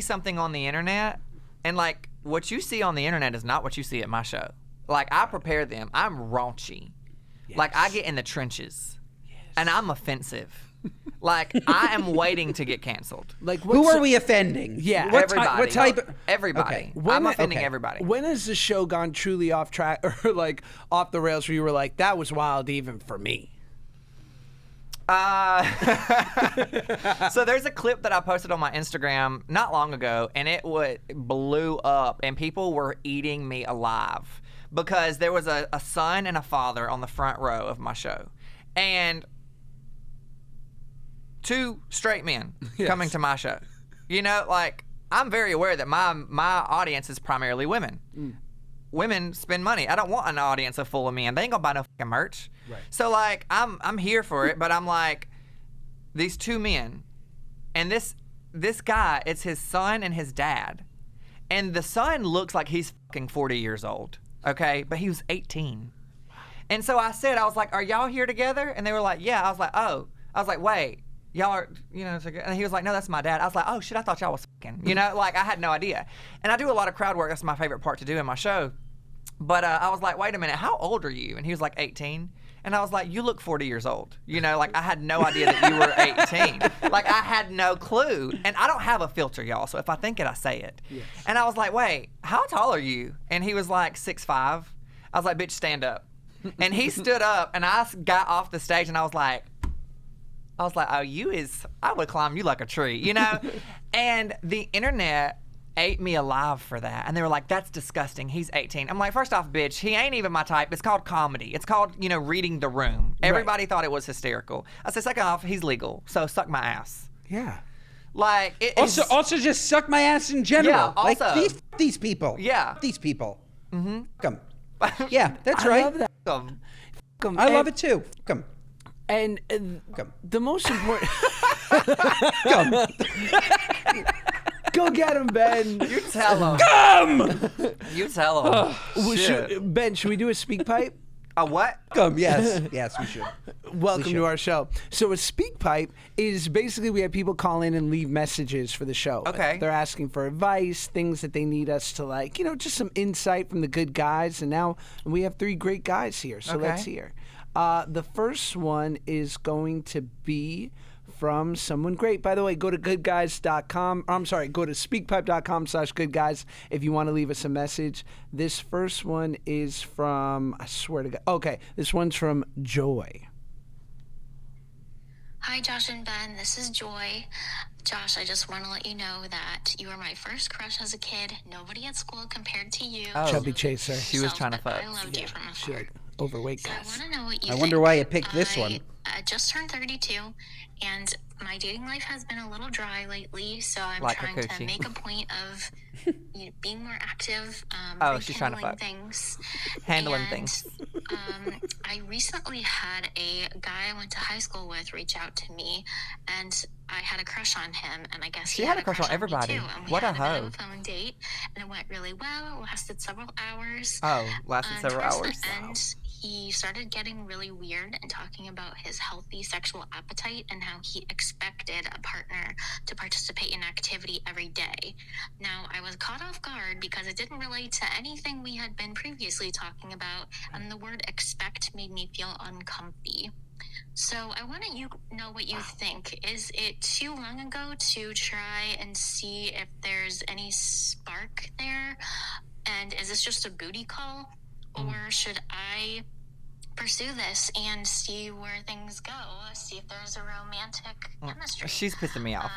something on the internet, and, like, what you see on the internet is not what you see at my show. Like, I prepare them. I'm raunchy. Yes. Like, I get in the trenches. Yes. And I'm offensive. Like, I am waiting to get canceled. Like, who are we offending? Yeah, everybody. What type? Everybody. Okay. I'm offending everybody. When has the show gone truly off track or like off the rails where you were like, that was wild even for me? So there's a clip that I posted on my Instagram not long ago, and it blew up, and people were eating me alive because there was a son and a father on the front row of my show, and 2 straight men coming to my show. You know, like, I'm very aware that my audience is primarily women. Women spend money. I don't want an audience full of men. They ain't gonna buy no fucking merch. Right. So, like, I'm here for it, but I'm like, these 2 men, and this guy, it's his son and his dad, and the son looks like he's fucking 40 years old. Okay, but he was 18. And so I was like, are y'all here together? And they were like, yeah. I was like, oh. I was like, wait. Y'all are, you know, and he was like, no, that's my dad. I was like, oh shit, I thought y'all was fucking, you know, like, I had no idea. And I do a lot of crowd work. That's my favorite part to do in my show. But I was like, wait a minute, how old are you? And he was like, 18. And I was like, you look 40 years old. You know, like, I had no idea that you were 18. Like, I had no clue. And I don't have a filter, y'all. So if I think it, I say it. Yes. And I was like, wait, how tall are you? And he was like 6'5". I was like, bitch, stand up. And he stood up, and I got off the stage, and I was like, oh, I would climb you like a tree, you know? And the internet ate me alive for that. And they were like, that's disgusting. He's 18. I'm like, first off, bitch, he ain't even my type. It's called comedy. It's called, you know, reading the room. Everybody thought it was hysterical. I said, second off, he's legal. So suck my ass. Yeah. Like, also just suck my ass in general. Yeah, also. Like, these people. Yeah. These people. Mm-hmm. Come. Yeah, that's right. I love that. I love it too. Come. And the most important... Come. Go get him, Ben. You tell him. Come! You tell him. Well, Shit. Ben, should we do a speak pipe? A what? Come, yes. Yes, we should. Welcome to our show. So a speak pipe is basically we have people call in and leave messages for the show. Okay. They're asking for advice, things that they need us to like, just some insight from the good guys. And now we have 3 great guys here. So let's hear. The first one is going to be from someone great. By the way, go to goodguys.com. Go to speakpipe.com/goodguys if you want to leave us a message. This first one is from, I swear to God. Okay, this one's from Joy. Hi, Josh and Ben. This is Joy. Josh, I just want to let you know that you were my first crush as a kid. Nobody at school compared to you. Oh. Chubby Chaser. She was trying to but fuck. I loved you from She afar. like overweight So I guys. want to know what you I wonder why you picked this one. I just turned 32, and my dating life has been a little dry lately, so I'm Like a trying to coochie. make a point of being more active, Oh, she's trying to rekindling fuck. things. Handling And, things. I recently had a guy I went to high school with reach out to me, and I had a crush on him, and I guess She he had a crush on me everybody. too, and we What a had bit of hoe. a phone date, and it went really well. It lasted several hours. Oh, lasted And several towards hours. the end, he started getting really weird and talking about his healthy sexual appetite and how he expected a partner to participate in activity every day. Now, I was caught off guard because it didn't relate to anything we had been previously talking about, and the word expect made me feel uncomfy. So I want to know what you think. Is it too long ago to try and see if there's any spark there? And is this just a booty call? Or should I pursue this and see where things go? See if there's a romantic chemistry. She's pissing me off.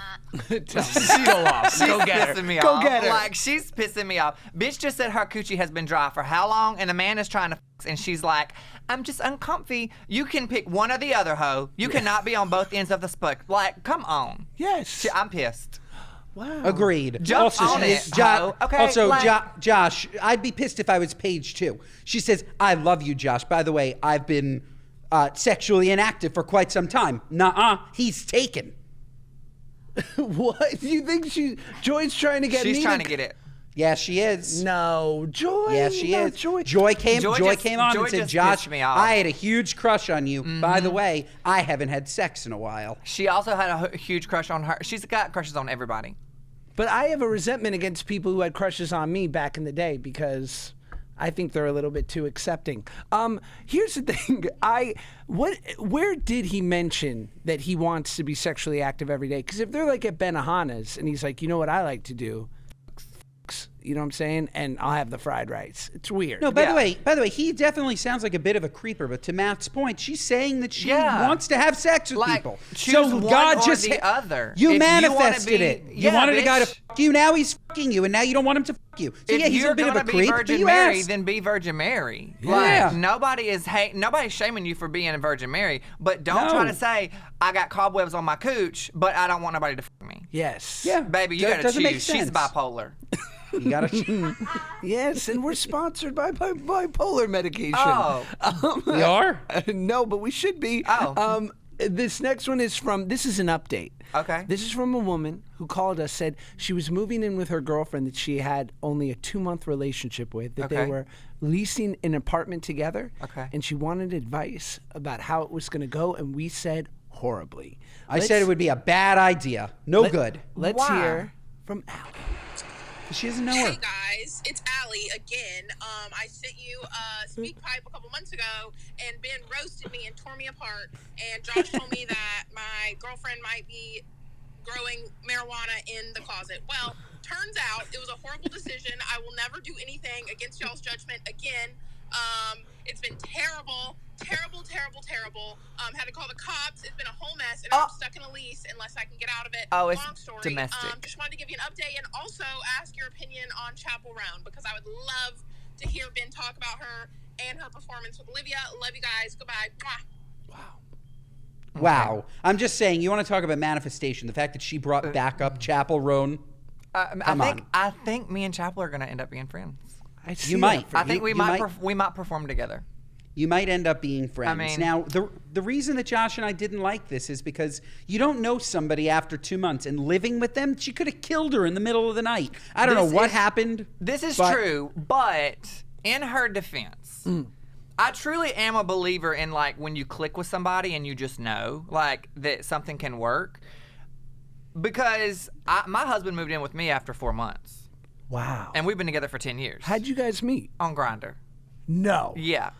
Go off. Go get her. Pissing me Go off. get her. Like, she's pissing me off. Bitch just said her coochie has been dry for how long? And the man is trying to f***, and she's like, I'm just uncomfy. You can pick one or the other, hoe. You cannot be on both ends of the spectrum. Like, come on. Yes. I'm pissed. Wow. Agreed. Jump on she it, is- ho. Okay, also, like- Josh, I'd be pissed if I was Paige too. She says, I love you, Josh. By the way, I've been sexually inactive for quite some time. Nuh-uh, he's taken. What? You think Joy's trying to get me She's trying to get it. Yeah, she is. No, Joy. Yeah, she not is. Joy. Joy came on Joy and said, just Josh, pissed me off. I had a huge crush on you. By the way, I haven't had sex in a while. She also had a huge crush on her. She's got crushes on everybody. But I have a resentment against people who had crushes on me back in the day because I think they're a little bit too accepting. Here's the thing. Where did he mention that he wants to be sexually active every day? Because if they're like at Benihana's and he's like, you know what I like to do? You know what I'm saying? And I'll have the fried rice. It's weird. No, by the way, he definitely sounds like a bit of a creeper. But to Matt's point, she's saying that she Yeah. wants to have sex with Like, people. choose So one God or just the other. You If you wanna manifested be- it. You Yeah, wanted a guy to bitch. fuck you. Now he's fucking you, and now you don't want him to fuck you. So If yeah, he's you're a bit of gonna a be creep. But Virgin you Mary, asked. then be Virgin Mary. Yeah. Like, nobody's shaming you for being a Virgin Mary, but don't try No. to say I got cobwebs on my cooch, but I don't want nobody to fuck me. Yes. Yeah, Baby, you That gotta doesn't make choose. She's sense. bipolar. You gotta. Yes, and we're sponsored by bipolar medication. Oh. We are. No, but we should be. Oh. This next one is this is an update. Okay. This is from a woman who called us, said she was moving in with her girlfriend that she had only a 2-month relationship with, that they Okay. were leasing an apartment together. Okay. And she wanted advice about how it was going to go, and we said horribly. I said it would be a bad idea. No good. Let's Why? hear from Allie. She doesn't know her. Hey guys, it's Allie again. I sent you a speak pipe a couple months ago, and Ben roasted me and tore me apart. And Josh told me that my girlfriend might be growing marijuana in the closet. Well, turns out it was a horrible decision. I will never do anything against y'all's judgment again. It's been terrible. Had to call the cops. It's been a whole mess, and I'm stuck in a lease unless I can get out of it. Oh, it's Long story. domestic. Just wanted to give you an update and also ask your opinion on Chapel Roan, because I would love to hear Ben talk about her and her performance with Olivia. Love you guys. Goodbye. Mwah. Wow. I'm just saying, you want to talk about manifestation. The fact that she brought back up Chapel Roan. I think me and Chapel are gonna end up being friends. I see You that might. for I think You we might might- we might perform together. You might end up being friends. mean- Now, the reason that Josh and I didn't like this is because you don't know somebody after 2 months, and living with them, she could have killed her in the middle of the night. I don't know what happened. This is but- true, but in her defense, I truly am a believer in like when you click with somebody and you just know like that something can work. Because my husband moved in with me after 4 months, Wow. and we've been together for 10 years. How'd you guys meet? On Grindr. No. Yeah.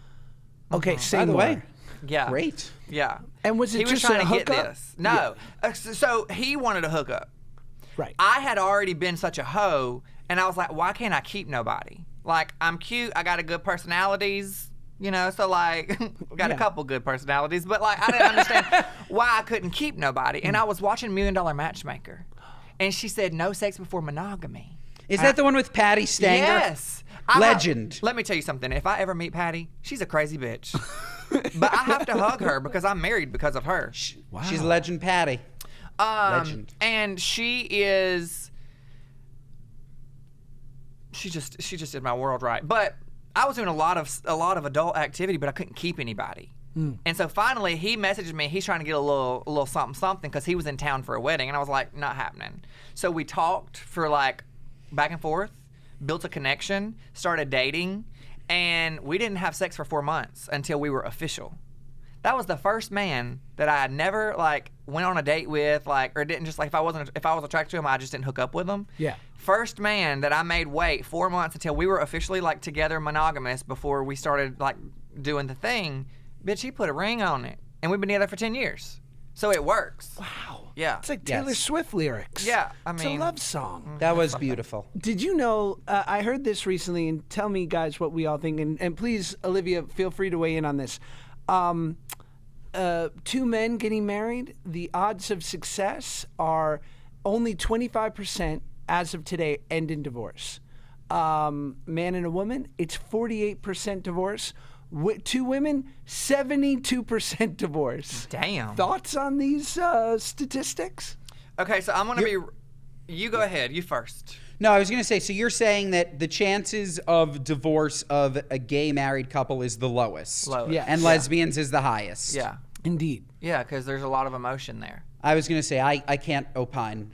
Okay, say By the more. way, Yeah. great. Yeah. And was it he was just trying a to get hookup? this? No. So he wanted to hook up. Right. I had already been such a hoe, and I was like, why can't I keep nobody? Like, I'm cute. I got a good personalities, you know, so like, got a couple good personalities, but like, I didn't understand why I couldn't keep nobody. And I was watching $1 Million Matchmaker, and she said, no sex before monogamy. Is that the one with Patty Stanger? Yes. Legend. Let me tell you something. If I ever meet Patty, she's a crazy bitch. But I have to hug her because I'm married because of her. Wow. She's Legend Patty. Legend. And she is. She just did my world right. But I was doing a lot of adult activity, but I couldn't keep anybody. And so finally, he messaged me. He's trying to get a little something because he was in town for a wedding, and I was like, not happening. So we talked for like back and forth, built a connection, started dating, and we didn't have sex for 4 months until we were official. That was the first man that I had never like went on a date with, like, or didn't just like if I was attracted to him, I just didn't hook up with him. Yeah. First man that I made wait 4 months until we were officially like together monogamous before we started like doing the thing. Bitch, he put a ring on it, and we've been together for 10 years, so it works. Wow. Yeah. It's like Taylor Yes. Swift lyrics. Yeah, I It's mean- a love song. That was beautiful. Did you know, I heard this recently, and tell me, guys, what we all think, and please, Olivia, feel free to weigh in on this. 2 men getting married, the odds of success are only 25% as of today end in divorce. Man and a woman, it's 48% divorce. 2 women, 72% divorce. Damn. Thoughts on these statistics? Okay, so I'm gonna be. You go ahead. You first. No, I was going to say, so you're saying that the chances of divorce of a gay married couple is the lowest. Lowest. Yeah. And lesbians is the highest. Yeah. Indeed. Yeah, because there's a lot of emotion there. I was going to say, I can't opine.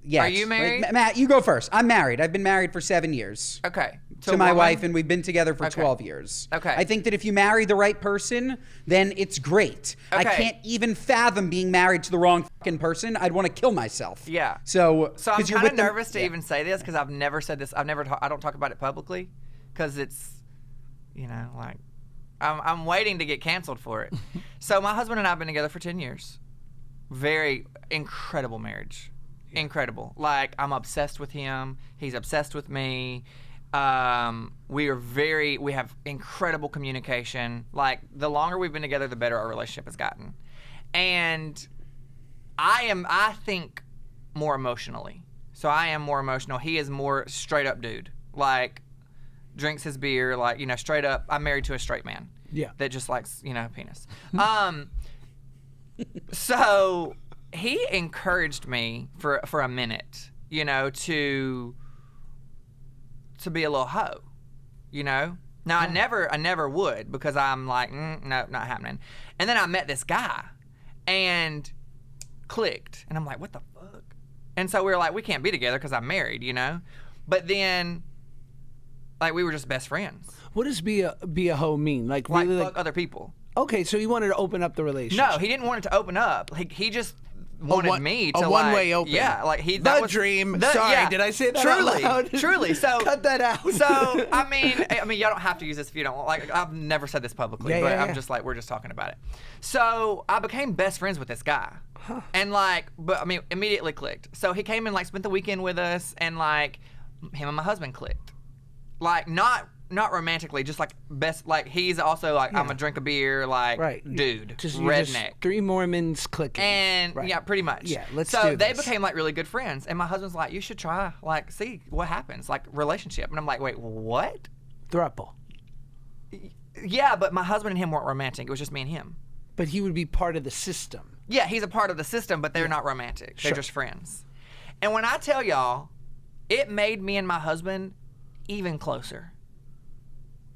Yes. Are you married? Matt, you go first. I'm married. I've been married for 7 years. Okay. To my wife, and we've been together for Okay. 12 years. Okay. I think that if you marry the right person, then it's great. I Okay. can't even fathom being married to the wrong fucking person. I'd want to kill myself. Yeah. So So I'm 'cause you're kind of with them- nervous to yeah. even say this because I've never said this. I don't talk about it publicly because it's, you know, like I'm waiting to get canceled for it. So my husband and I have been together for 10 years. Very incredible marriage. Incredible. Like I'm obsessed with him. He's obsessed with me. We have incredible communication. Like the longer we've been together, the better our relationship has gotten. And I think more emotionally. So I am more emotional. He is more straight up dude. Like drinks his beer, like, you know, straight up. I'm married to a straight man. Yeah. That just likes, you know, penis. So he encouraged me for a minute, you know, to be a little hoe, you know. Now I never would because I'm like, no, not happening. And then I met this guy, and clicked, and I'm like, what the fuck? And so we were like, we can't be together because I'm married, you know. But then, like, we were just best friends. What does be a hoe mean? Like Like really, fuck other people. okay, so you wanted to open up the relationship. No, he didn't want it to open up. He just wanted me to a one-way open. Yeah, like The dream. Sorry, did I say that out Truly, loud? truly. So Cut that out. So I mean, y'all don't have to use this if you don't want. Like, I've never said this publicly, Yeah, but yeah, I'm yeah. just like, we're just talking about it. So I became best friends with this guy, and like, but I mean, immediately clicked. So he came and like spent the weekend with us, and like, him and my husband clicked. Like, not romantically, just like best. Like, he's also like, I'm gonna drink a beer, like, right, dude, you're redneck. 3 Mormons clicking. And Right. yeah, pretty much. Yeah, let's so do they this. became like really good friends, and my husband's like, you should try, like, see what happens, like relationship. And I'm like, wait, what? Thruple. Yeah, but my husband and him weren't romantic. It was just me and him. But he would be part of the system. Yeah, he's a part of the system, but they're not romantic. They're Sure. just friends. And when I tell y'all, it made me and my husband even closer.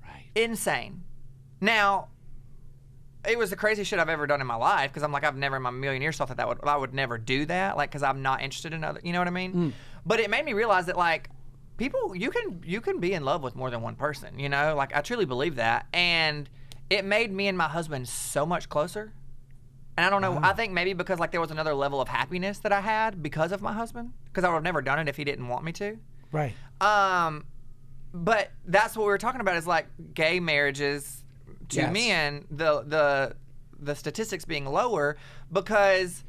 Right. Insane. Now, it was the craziest shit I've ever done in my life because I'm like, I've never in my million years thought that I would never do that, like, because I'm not interested in other, you know what I mean? But it made me realize that, like, people, you can be in love with more than one person, you know? Like, I truly believe that. And it made me and my husband so much closer. And I don't know, I think maybe because, like, there was another level of happiness that I had because of my husband, because I would have never done it if he didn't want me to. Right. But that's what we were talking about is, like, gay marriages to men, the statistics being lower because,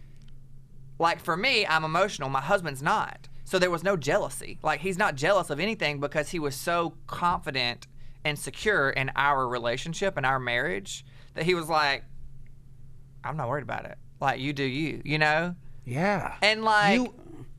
like, for me, I'm emotional. My husband's not. So there was no jealousy. Like, he's not jealous of anything because he was so confident and secure in our relationship and our marriage that he was like, I'm not worried about it. Like, you do you, you know? Yeah. And, like...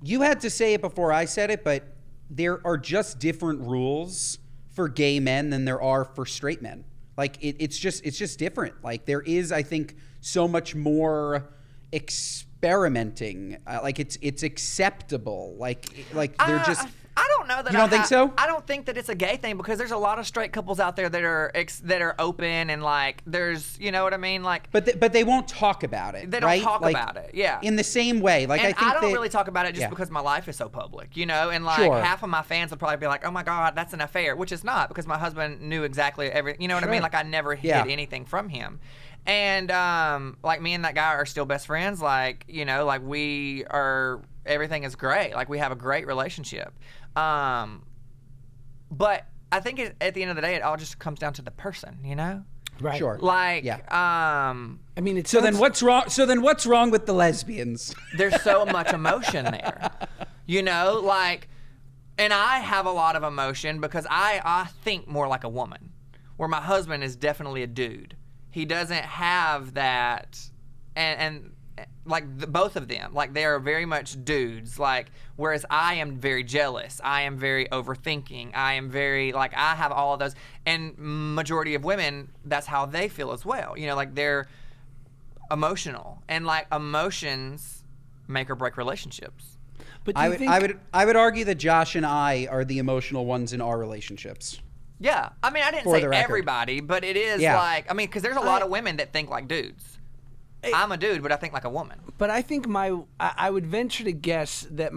You had to say it before I said it, but there are just different rules for gay men than there are for straight men. Like, it's just different. Like, there is, I think, so much more experimenting. Like, it's acceptable. Like they're just... I don't know that. You don't think so? I don't think that it's a gay thing because there's a lot of straight couples out there that are open and, like, there's, you know what I mean, like. But they won't talk about it. They don't right? talk like, about it. Yeah. In the same way, like, and I think don't really talk about it just because my life is so public, you know, and, like, half of my fans would probably be like, "Oh my God, that's an affair," which is not because my husband knew exactly everything. You know what I mean? Like, I never hid anything from him. And like, me and that guy are still best friends. Like, you know, like, everything is great. Like, we have a great relationship. But I think at the end of the day, it all just comes down to the person, you know? Right. Sure. Like, I mean, it's so then what's wrong? So then what's wrong with the lesbians? There's so much emotion there, you know? Like, and I have a lot of emotion because I think more like a woman, where my husband is definitely a dude. He doesn't have that, and like both of them, like, they are very much dudes. Like, whereas I am very jealous, I am very overthinking, I am very, like, I have all of those, and majority of women, that's how they feel as well. You know, like, they're emotional, and, like, emotions make or break relationships. But I would argue that Josh and I are the emotional ones in our relationships. Yeah, I mean, I didn't say everybody, but it is like, I mean, because there's a lot of women that think like dudes. I'm a dude, but I think like a woman. But I think I would venture to guess that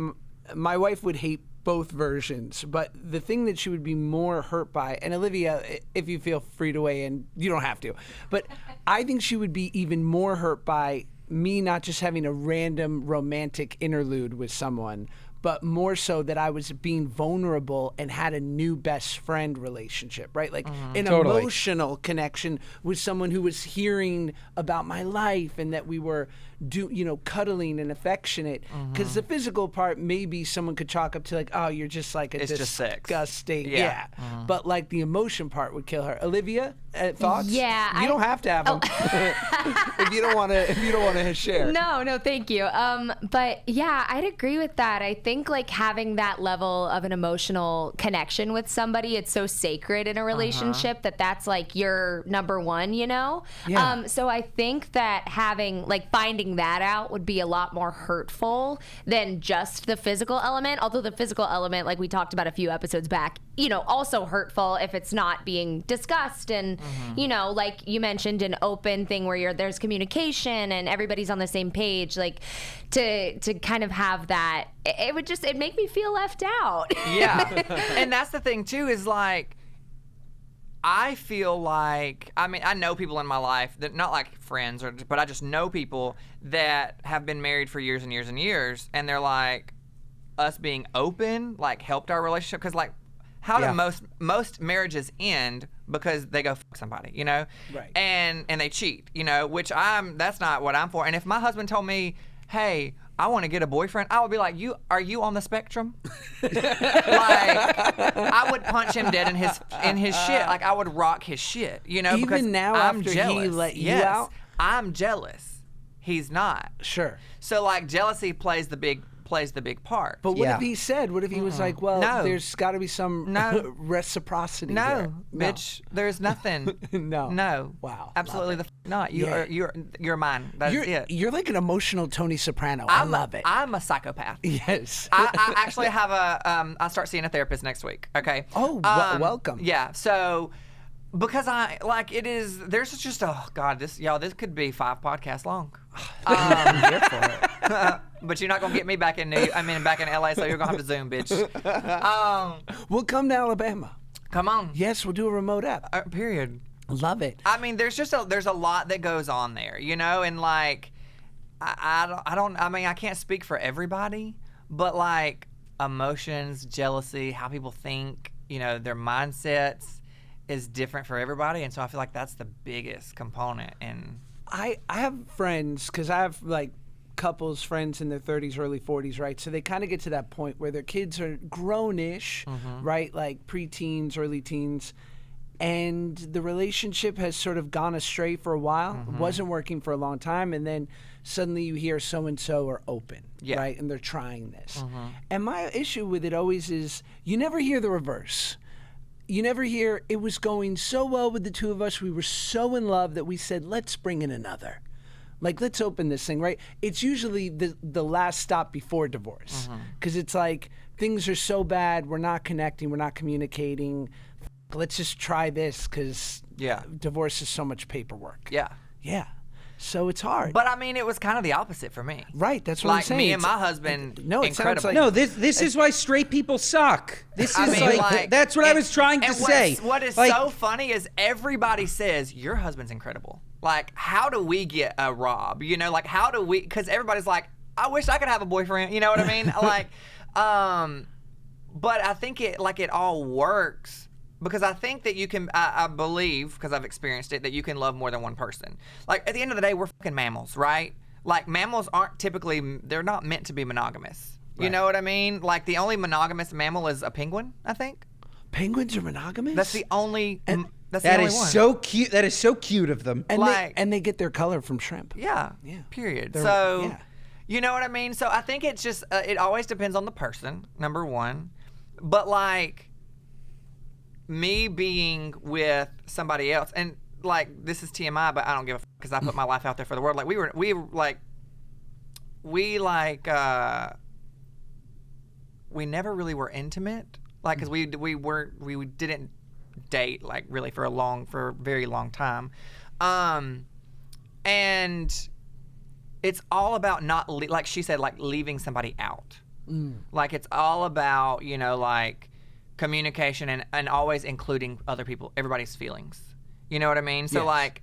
my wife would hate both versions. But the thing that she would be more hurt by, and Olivia, if you feel free to weigh in, you don't have to. But I think she would be even more hurt by me not just having a random romantic interlude with someone, but more so that I was being vulnerable and had a new best friend relationship, right? Like an emotional connection with someone who was hearing about my life and that we were cuddling and affectionate. Because the physical part, maybe someone could chalk up to like, oh, you're just like a disgusting. Yeah. But like the emotion part would kill her. Olivia, thoughts? Yeah. You don't have to have them if you don't want to share. No, thank you. But yeah, I'd agree with that. I think like having that level of an emotional connection with somebody, it's so sacred in a relationship that's like your number one, you know? Yeah. So I think that finding that out would be a lot more hurtful than just the physical element. Although the physical element, like we talked about a few episodes back, you know, also hurtful if it's not being discussed. And, you know, like you mentioned, an open thing where there's communication and everybody's on the same page, like to kind of have that, it'd make me feel left out. Yeah. And that's the thing too, is like, I feel like, I mean, I know people in my life that, not like friends, but I just know people that have been married for years and years and years, and they're like, us being open, like, helped our relationship. Because, like, how do most marriages end? Because they go fuck somebody, you know? Right. And they cheat, you know, which that's not what I'm for. And if my husband told me, hey, I want to get a boyfriend, I would be like, are you on the spectrum? Like, I would punch him dead in his shit. Like, I would rock his shit, you know? Even because now, I'm after jealous. he let you out? I'm jealous. He's not. Sure. So, like, jealousy plays the big part. But what if he said, what if he was like, well, No. there's got to be some reciprocity No, there. bitch, there's nothing. No. Wow. Absolutely not. You're mine. That's it. You're like an emotional Tony Soprano. I love it. I'm a psychopath. Yes. I actually have I start seeing a therapist next week. Okay. Oh, welcome. Yeah. So Because there's just this could be 5 podcasts long. I'm here for it. But you're not gonna get me back in LA, so you're gonna have to Zoom, bitch. We'll come to Alabama. Come on. Yes, we'll do a remote app. Period. Love it. I mean, there's a lot that goes on there, you know, and like, I can't speak for everybody, but like emotions, jealousy, how people think, you know, their mindsets is different for everybody, and so I feel like that's the biggest component. And I have friends, because I have like couples, friends in their 30s, early 40s, right? So they kind of get to that point where their kids are grown-ish, right? Like preteens, early teens, and the relationship has sort of gone astray for a while. It wasn't working for a long time, and then suddenly you hear so-and-so are open, right? And they're trying this. And my issue with it always is you never hear the reverse. You never hear, it was going so well with the two of us, we were so in love that we said, let's bring in another. Like, let's open this thing, right? It's usually the last stop before divorce. Because it's like, things are so bad, we're not connecting, we're not communicating. Let's just try this, because divorce is so much paperwork. Yeah. So it's hard. But I mean, it was kind of the opposite for me. Right, that's what I'm saying. Like me and my husband, incredible. No, this is why straight people suck. This is that's what I was trying to say. What is so funny is everybody says, your husband's incredible. Like, how do we get a Rob? You know, like, how do we, because everybody's like, I wish I could have a boyfriend. You know what I mean? Like, but I think it all works. Because I think that you can, I believe, because I've experienced it, that you can love more than one person. Like, at the end of the day, we're fucking mammals, right? Like, mammals aren't typically, they're not meant to be monogamous. You know what I mean? Like, the only monogamous mammal is a penguin, I think. Penguins are monogamous? That's the only, that's the that only is one. so cute. That is so cute of them. And they get their color from shrimp. Yeah. Period. So, you know what I mean? So I think it's just, it always depends on the person, number one. But like, me being with somebody else, and like, this is TMI, but I don't give a fuck because I put my life out there for the world. Like, we never really were intimate, like, because we didn't date like really for a very long time, and it's all about not like she said, like leaving somebody out. Like, it's all about, you know, like communication and always including other people, everybody's feelings. You know what I mean? So like,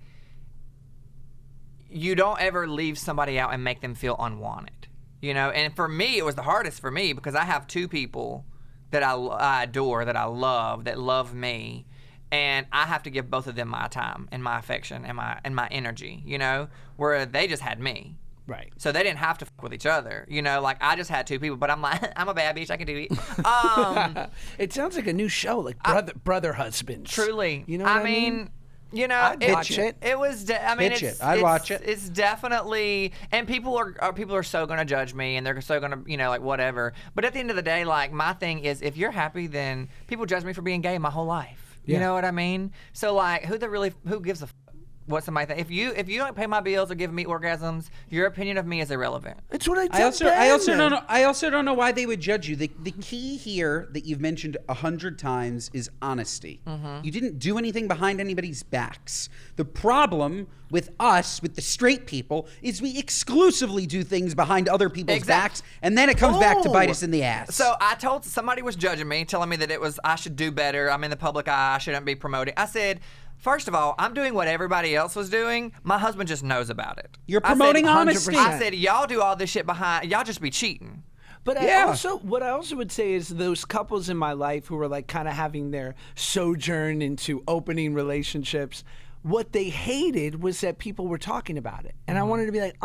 you don't ever leave somebody out and make them feel unwanted. You know, and for me, it was the hardest for me because I have 2 people that I adore, that I love, that love me, and I have to give both of them my time and my affection and my energy. You know, where they just had me. Right. So they didn't have to fuck with each other. You know, like, I just had 2 people, but I'm like, I'm a bad bitch, I can do it. It sounds like a new show, like Brother Husbands. Truly. You know what I mean? You know, I'd watch it. It was. I'd watch it. It's definitely, and people are so gonna judge me, and they're so gonna, you know, like, whatever. But at the end of the day, like, my thing is, if you're happy, then people judge me for being gay my whole life. You know what I mean? So like, who gives a what somebody think? If you don't pay my bills or give me orgasms, your opinion of me is irrelevant. That's what I I also don't know why they would judge you. The key here that you've mentioned 100 times is honesty. You didn't do anything behind anybody's backs. The problem with us, with the straight people, is we exclusively do things behind other people's backs, and then it comes back to bite us in the ass. So I told somebody was judging me, telling me that I should do better. I'm in the public eye. I shouldn't be promoting. I said, first of all, I'm doing what everybody else was doing. My husband just knows about it. You're promoting honesty. I said, y'all do all this shit behind, y'all just be cheating. But what I also would say is those couples in my life who were like kind of having their sojourn into opening relationships, what they hated was that people were talking about it. And I wanted to be like,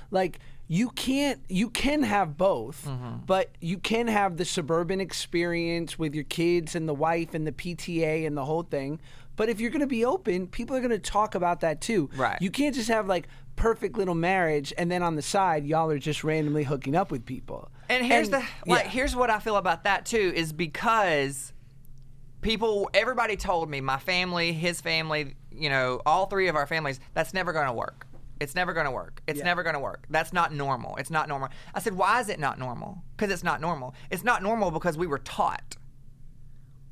like, you can have both, but you can have the suburban experience with your kids and the wife and the PTA and the whole thing. But if you're going to be open, people are going to talk about that too. Right. You can't just have like perfect little marriage and then on the side y'all are just randomly hooking up with people. And here's what I feel about that too, is because everybody told me, my family, his family, you know, all 3 of our families, that's never going to work. It's never going to work. It's never going to work. That's not normal. It's not normal. I said, why is it not normal? Because it's not normal. It's not normal because we were taught.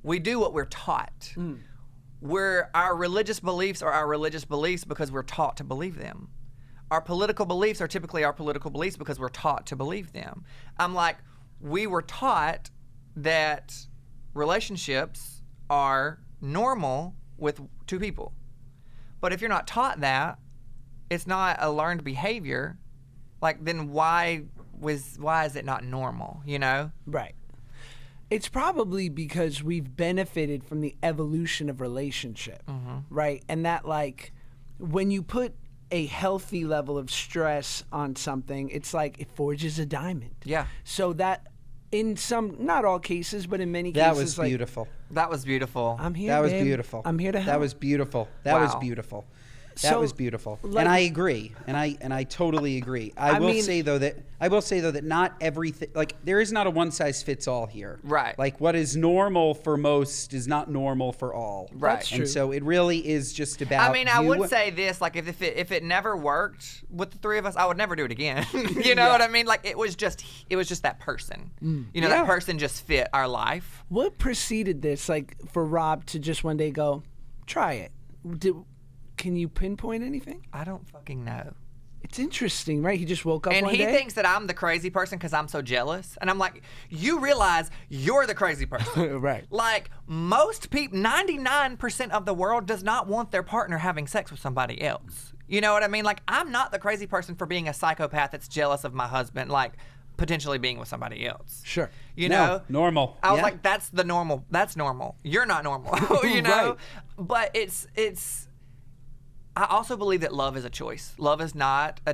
We do what we're taught. our religious beliefs are our religious beliefs because we're taught to believe them. Our political beliefs are typically our political beliefs because we're taught to believe them. I'm like, we were taught that relationships are normal with two people. But if you're not taught that, it's not a learned behavior, like then why is it not normal, you know? Right. It's probably because we've benefited from the evolution of relationship, right? And that, like, when you put a healthy level of stress on something, it's like it forges a diamond. Yeah. So that, in some, not all cases, but in many That cases, was like, beautiful. That was beautiful. I'm here. That was babe. beautiful. I'm here to help. That was beautiful. That was Wow. beautiful. So, That was beautiful. like- And I agree. And I totally agree. I will say though that not everything, like, there is not a one size fits all here. Right. Like, what is normal for most is not normal for all. Right. That's And true. so it really is just about I mean, I you. would say this, like, if it never worked with the three of us, I would never do it again. You know what I mean? Like, it was just that person. You know, Yeah. that person just fit our life. What preceded this, like, for Rob to just one day go, try it? Can you pinpoint anything? I don't fucking know. It's interesting, right? He just woke up And one he day. thinks that I'm the crazy person because I'm so jealous. And I'm like, you realize you're the crazy person. Right. Like, most people, 99% of the world does not want their partner having sex with somebody else. You know what I mean? Like, I'm not the crazy person for being a psychopath that's jealous of my husband, like, potentially being with somebody else. Sure. You No, know? normal. I was Yeah. like, that's normal. You're not normal, you know? Right. But it's I also believe that love is a choice. Love is not a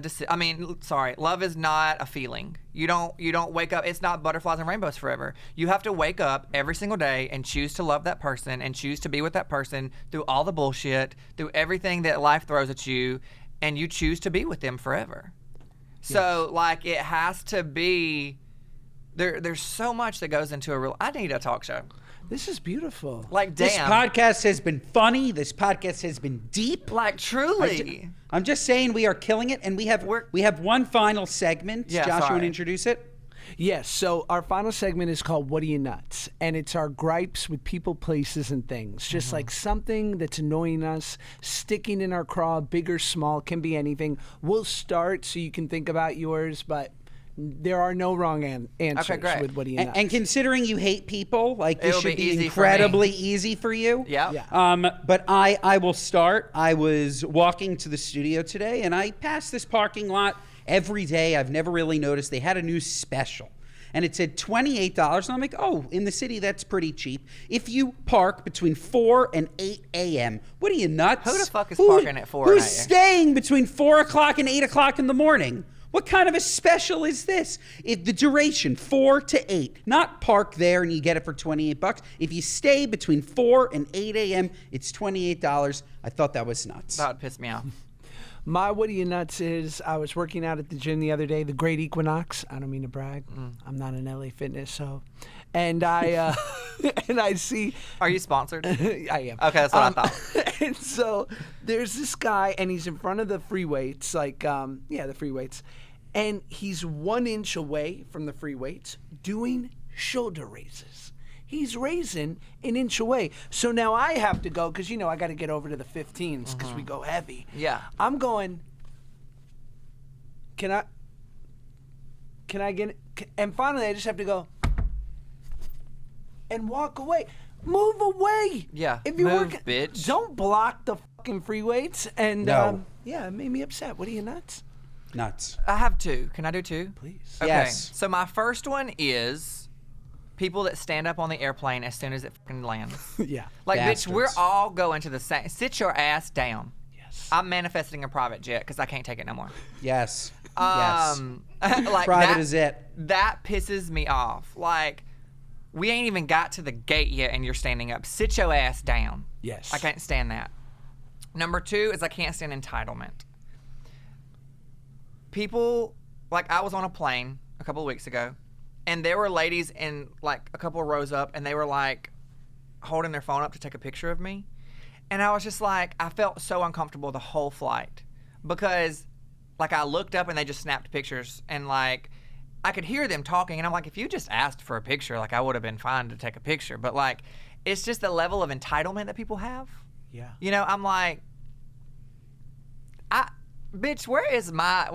love is not a feeling. You don't wake up. It's not butterflies and rainbows forever. You have to wake up every single day and choose to love that person and choose to be with that person through all the bullshit, through everything that life throws at you, and you choose to be with them forever. So, like, it has to be there's so much that goes into I need a talk show. This is beautiful. Like, This damn. podcast has been funny. This podcast has been deep. Like, truly. I'm just saying we are killing it, and we have one final segment. Yeah, Josh, you want sorry. to introduce it? Yes, so our final segment is called What Are You Nuts? And it's our gripes with people, places, and things. Just like something that's annoying us, sticking in our craw, big or small, can be anything. We'll start so you can think about yours, but there are no wrong answers great. with What Are You Nuts? And considering you hate people, like, this It'll should be be easy for me. incredibly easy for you. Yeah. Yeah. But I will start. I was walking to the studio today, and I pass this parking lot every day. I've never really noticed. They had a new special, and it said $28. And I'm like, oh, in the city, that's pretty cheap. If you park between 4 and 8 a.m., what are you, nuts? Who the fuck is parking at 4 Who's and 8? staying between 4 o'clock and 8 o'clock in the morning? What kind of a special is this? If the duration, 4 to 8, not park there and you get it for $28. If you stay between 4 and 8 a.m., it's $28. I thought that was nuts. That would piss me off. My What Are You Nuts is I was working out at the gym the other day, the Great Equinox. I don't mean to brag. I'm not in LA Fitness, so. And I and I see. Are you sponsored? Okay, I am. that's what I thought. And so there's this guy, and he's in front of the free weights, the free weights. And he's 1 inch away from the free weights doing shoulder raises. He's raising 1 inch away. So now I have to go, because, I got to get over to the 15s because we go heavy. Yeah. I'm going, can I get it? And finally I just have to go and walk away. Move away. Yeah, If you're move, working, bitch. don't block the fucking free weights. And No. it made me upset. What are you, nuts? Nuts. I have two. Can I do two? Please. Okay. Yes. So my first one is people that stand up on the airplane as soon as it fucking lands. Yeah. Like, Bastards. bitch, we're all going to the same. Sit your ass down. Yes. I'm manifesting a private jet because I can't take it no more. Yes. Yes. Like Private that, is it. That pisses me off. Like, we ain't even got to the gate yet and you're standing up. Sit your ass down. Yes. I can't stand that. Number two is I can't stand entitlement. People, like, I was on a plane a couple of weeks ago, and there were ladies in, like, a couple of rows up, and they were, like, holding their phone up to take a picture of me. And I was just like, I felt so uncomfortable the whole flight because, like, I looked up and they just snapped pictures, and, like, I could hear them talking, and I'm like, if you just asked for a picture, like, I would have been fine to take a picture. But, like, it's just the level of entitlement that people have. Yeah. You know, I'm like, bitch, where is my,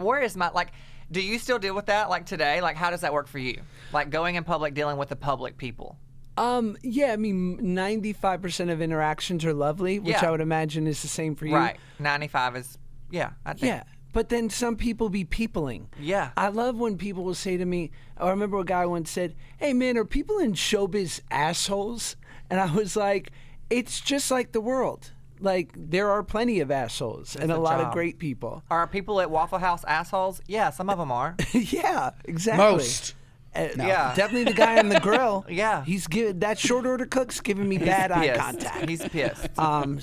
like, do you still deal with that, like, today? Like, how does that work for you? Like, going in public, dealing with the public people? Yeah, I mean, 95% of interactions are lovely, which Yeah. I would imagine is the same for you. Right. 95 is, yeah, I think. Yeah. But then some people be peopling. Yeah. I love when people will say to me, I remember a guy once said, hey, man, are people in showbiz assholes? And I was like, it's just like the world. Like, there are plenty of assholes and a lot of great people. Are people at Waffle House assholes? Yeah, some of them are. Yeah, exactly. Most. No. Yeah. Definitely the guy on the grill. Yeah. He's that short order cook's giving me bad eye Pissed. contact. He's pissed.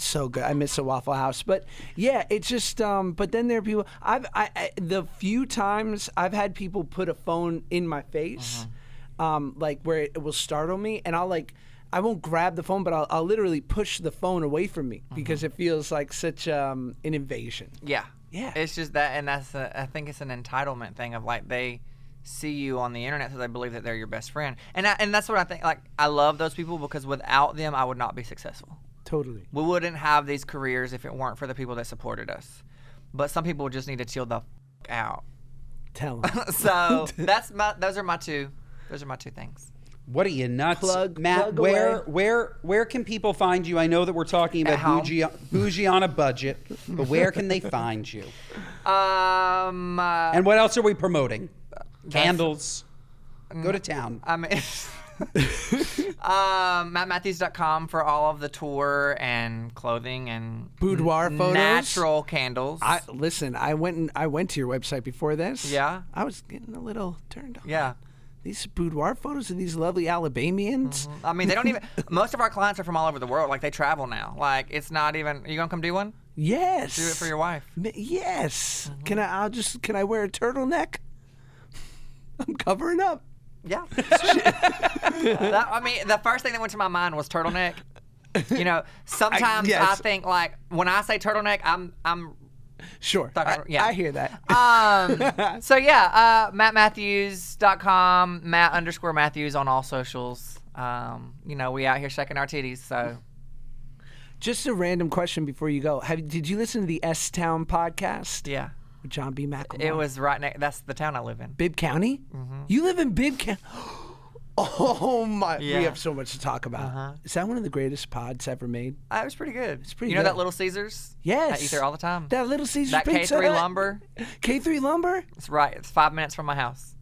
So good. I miss a Waffle House, but yeah, it's just. But then there are people. The few times I've had people put a phone in my face, like where it will startle me, and I won't grab the phone, but I'll literally push the phone away from me because it feels like such an invasion. Yeah. Yeah. It's just that, and I think it's an entitlement thing of like they see you on the internet so they believe that they're your best friend, and that's what I think. Like, I love those people because without them, I would not be successful. Totally. We wouldn't have these careers if it weren't for the people that supported us. But some people just need to chill the out. Tell them. So those are my two things. What are you nuts, Plug Matt? Where can people find you? I know that we're talking At about home. bougie on a budget, but where can they find you? And And what else are we promoting? Candles. Go to town. I mean, MattMathews.com for all of the tour and clothing and Boudoir photos. natural candles. Listen. I went to your website before this. Yeah? I was getting a little turned on. Yeah. These boudoir photos of these lovely Alabamians. I mean, they don't even. Most of our clients are from all over the world. Like, they travel now. Like, it's not even. Are you gonna come do one? Yes. Do it for your wife. Yes. Can I wear a turtleneck? I'm covering up. Yeah. I mean, the first thing that went to my mind was turtleneck. You know, sometimes yes. I think, like, when I say turtleneck, I'm Sure. yeah. I hear that. so yeah, MattMathews.com, Matt_Mathews on all socials. You know, we out here shaking our titties, so. Just a random question before you go. Did you listen to the S-Town podcast? Yeah. With John B. McElmore? It was right next. That's the town I live in. Bibb County? You live in Bibb County? Oh my! Yeah. We have so much to talk about. Is that one of the greatest pods ever made? It was pretty good. It's pretty You know good. that Little Caesars? Yes. I eat there all the time. That Little Caesars That Pizza K3 Hut? Lumber. K3 Lumber? It's right. It's 5 minutes from my house.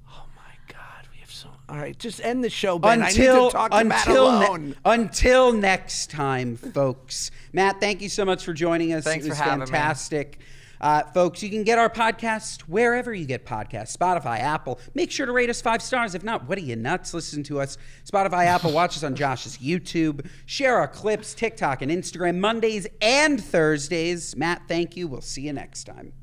Oh my God, we have so. All right, just end the show, Ben. I need to talk to Matt alone. Until next time, folks. Matt, thank you so much for joining us. Thanks it was for having me. fantastic. Folks, you can get our podcast wherever you get podcasts. Spotify, Apple. Make sure to rate us 5 stars. If not, what are you, nuts? Listen to us. Spotify, Apple. Watch us on Josh's YouTube. Share our clips, TikTok and Instagram, Mondays and Thursdays. Matt, thank you. We'll see you next time.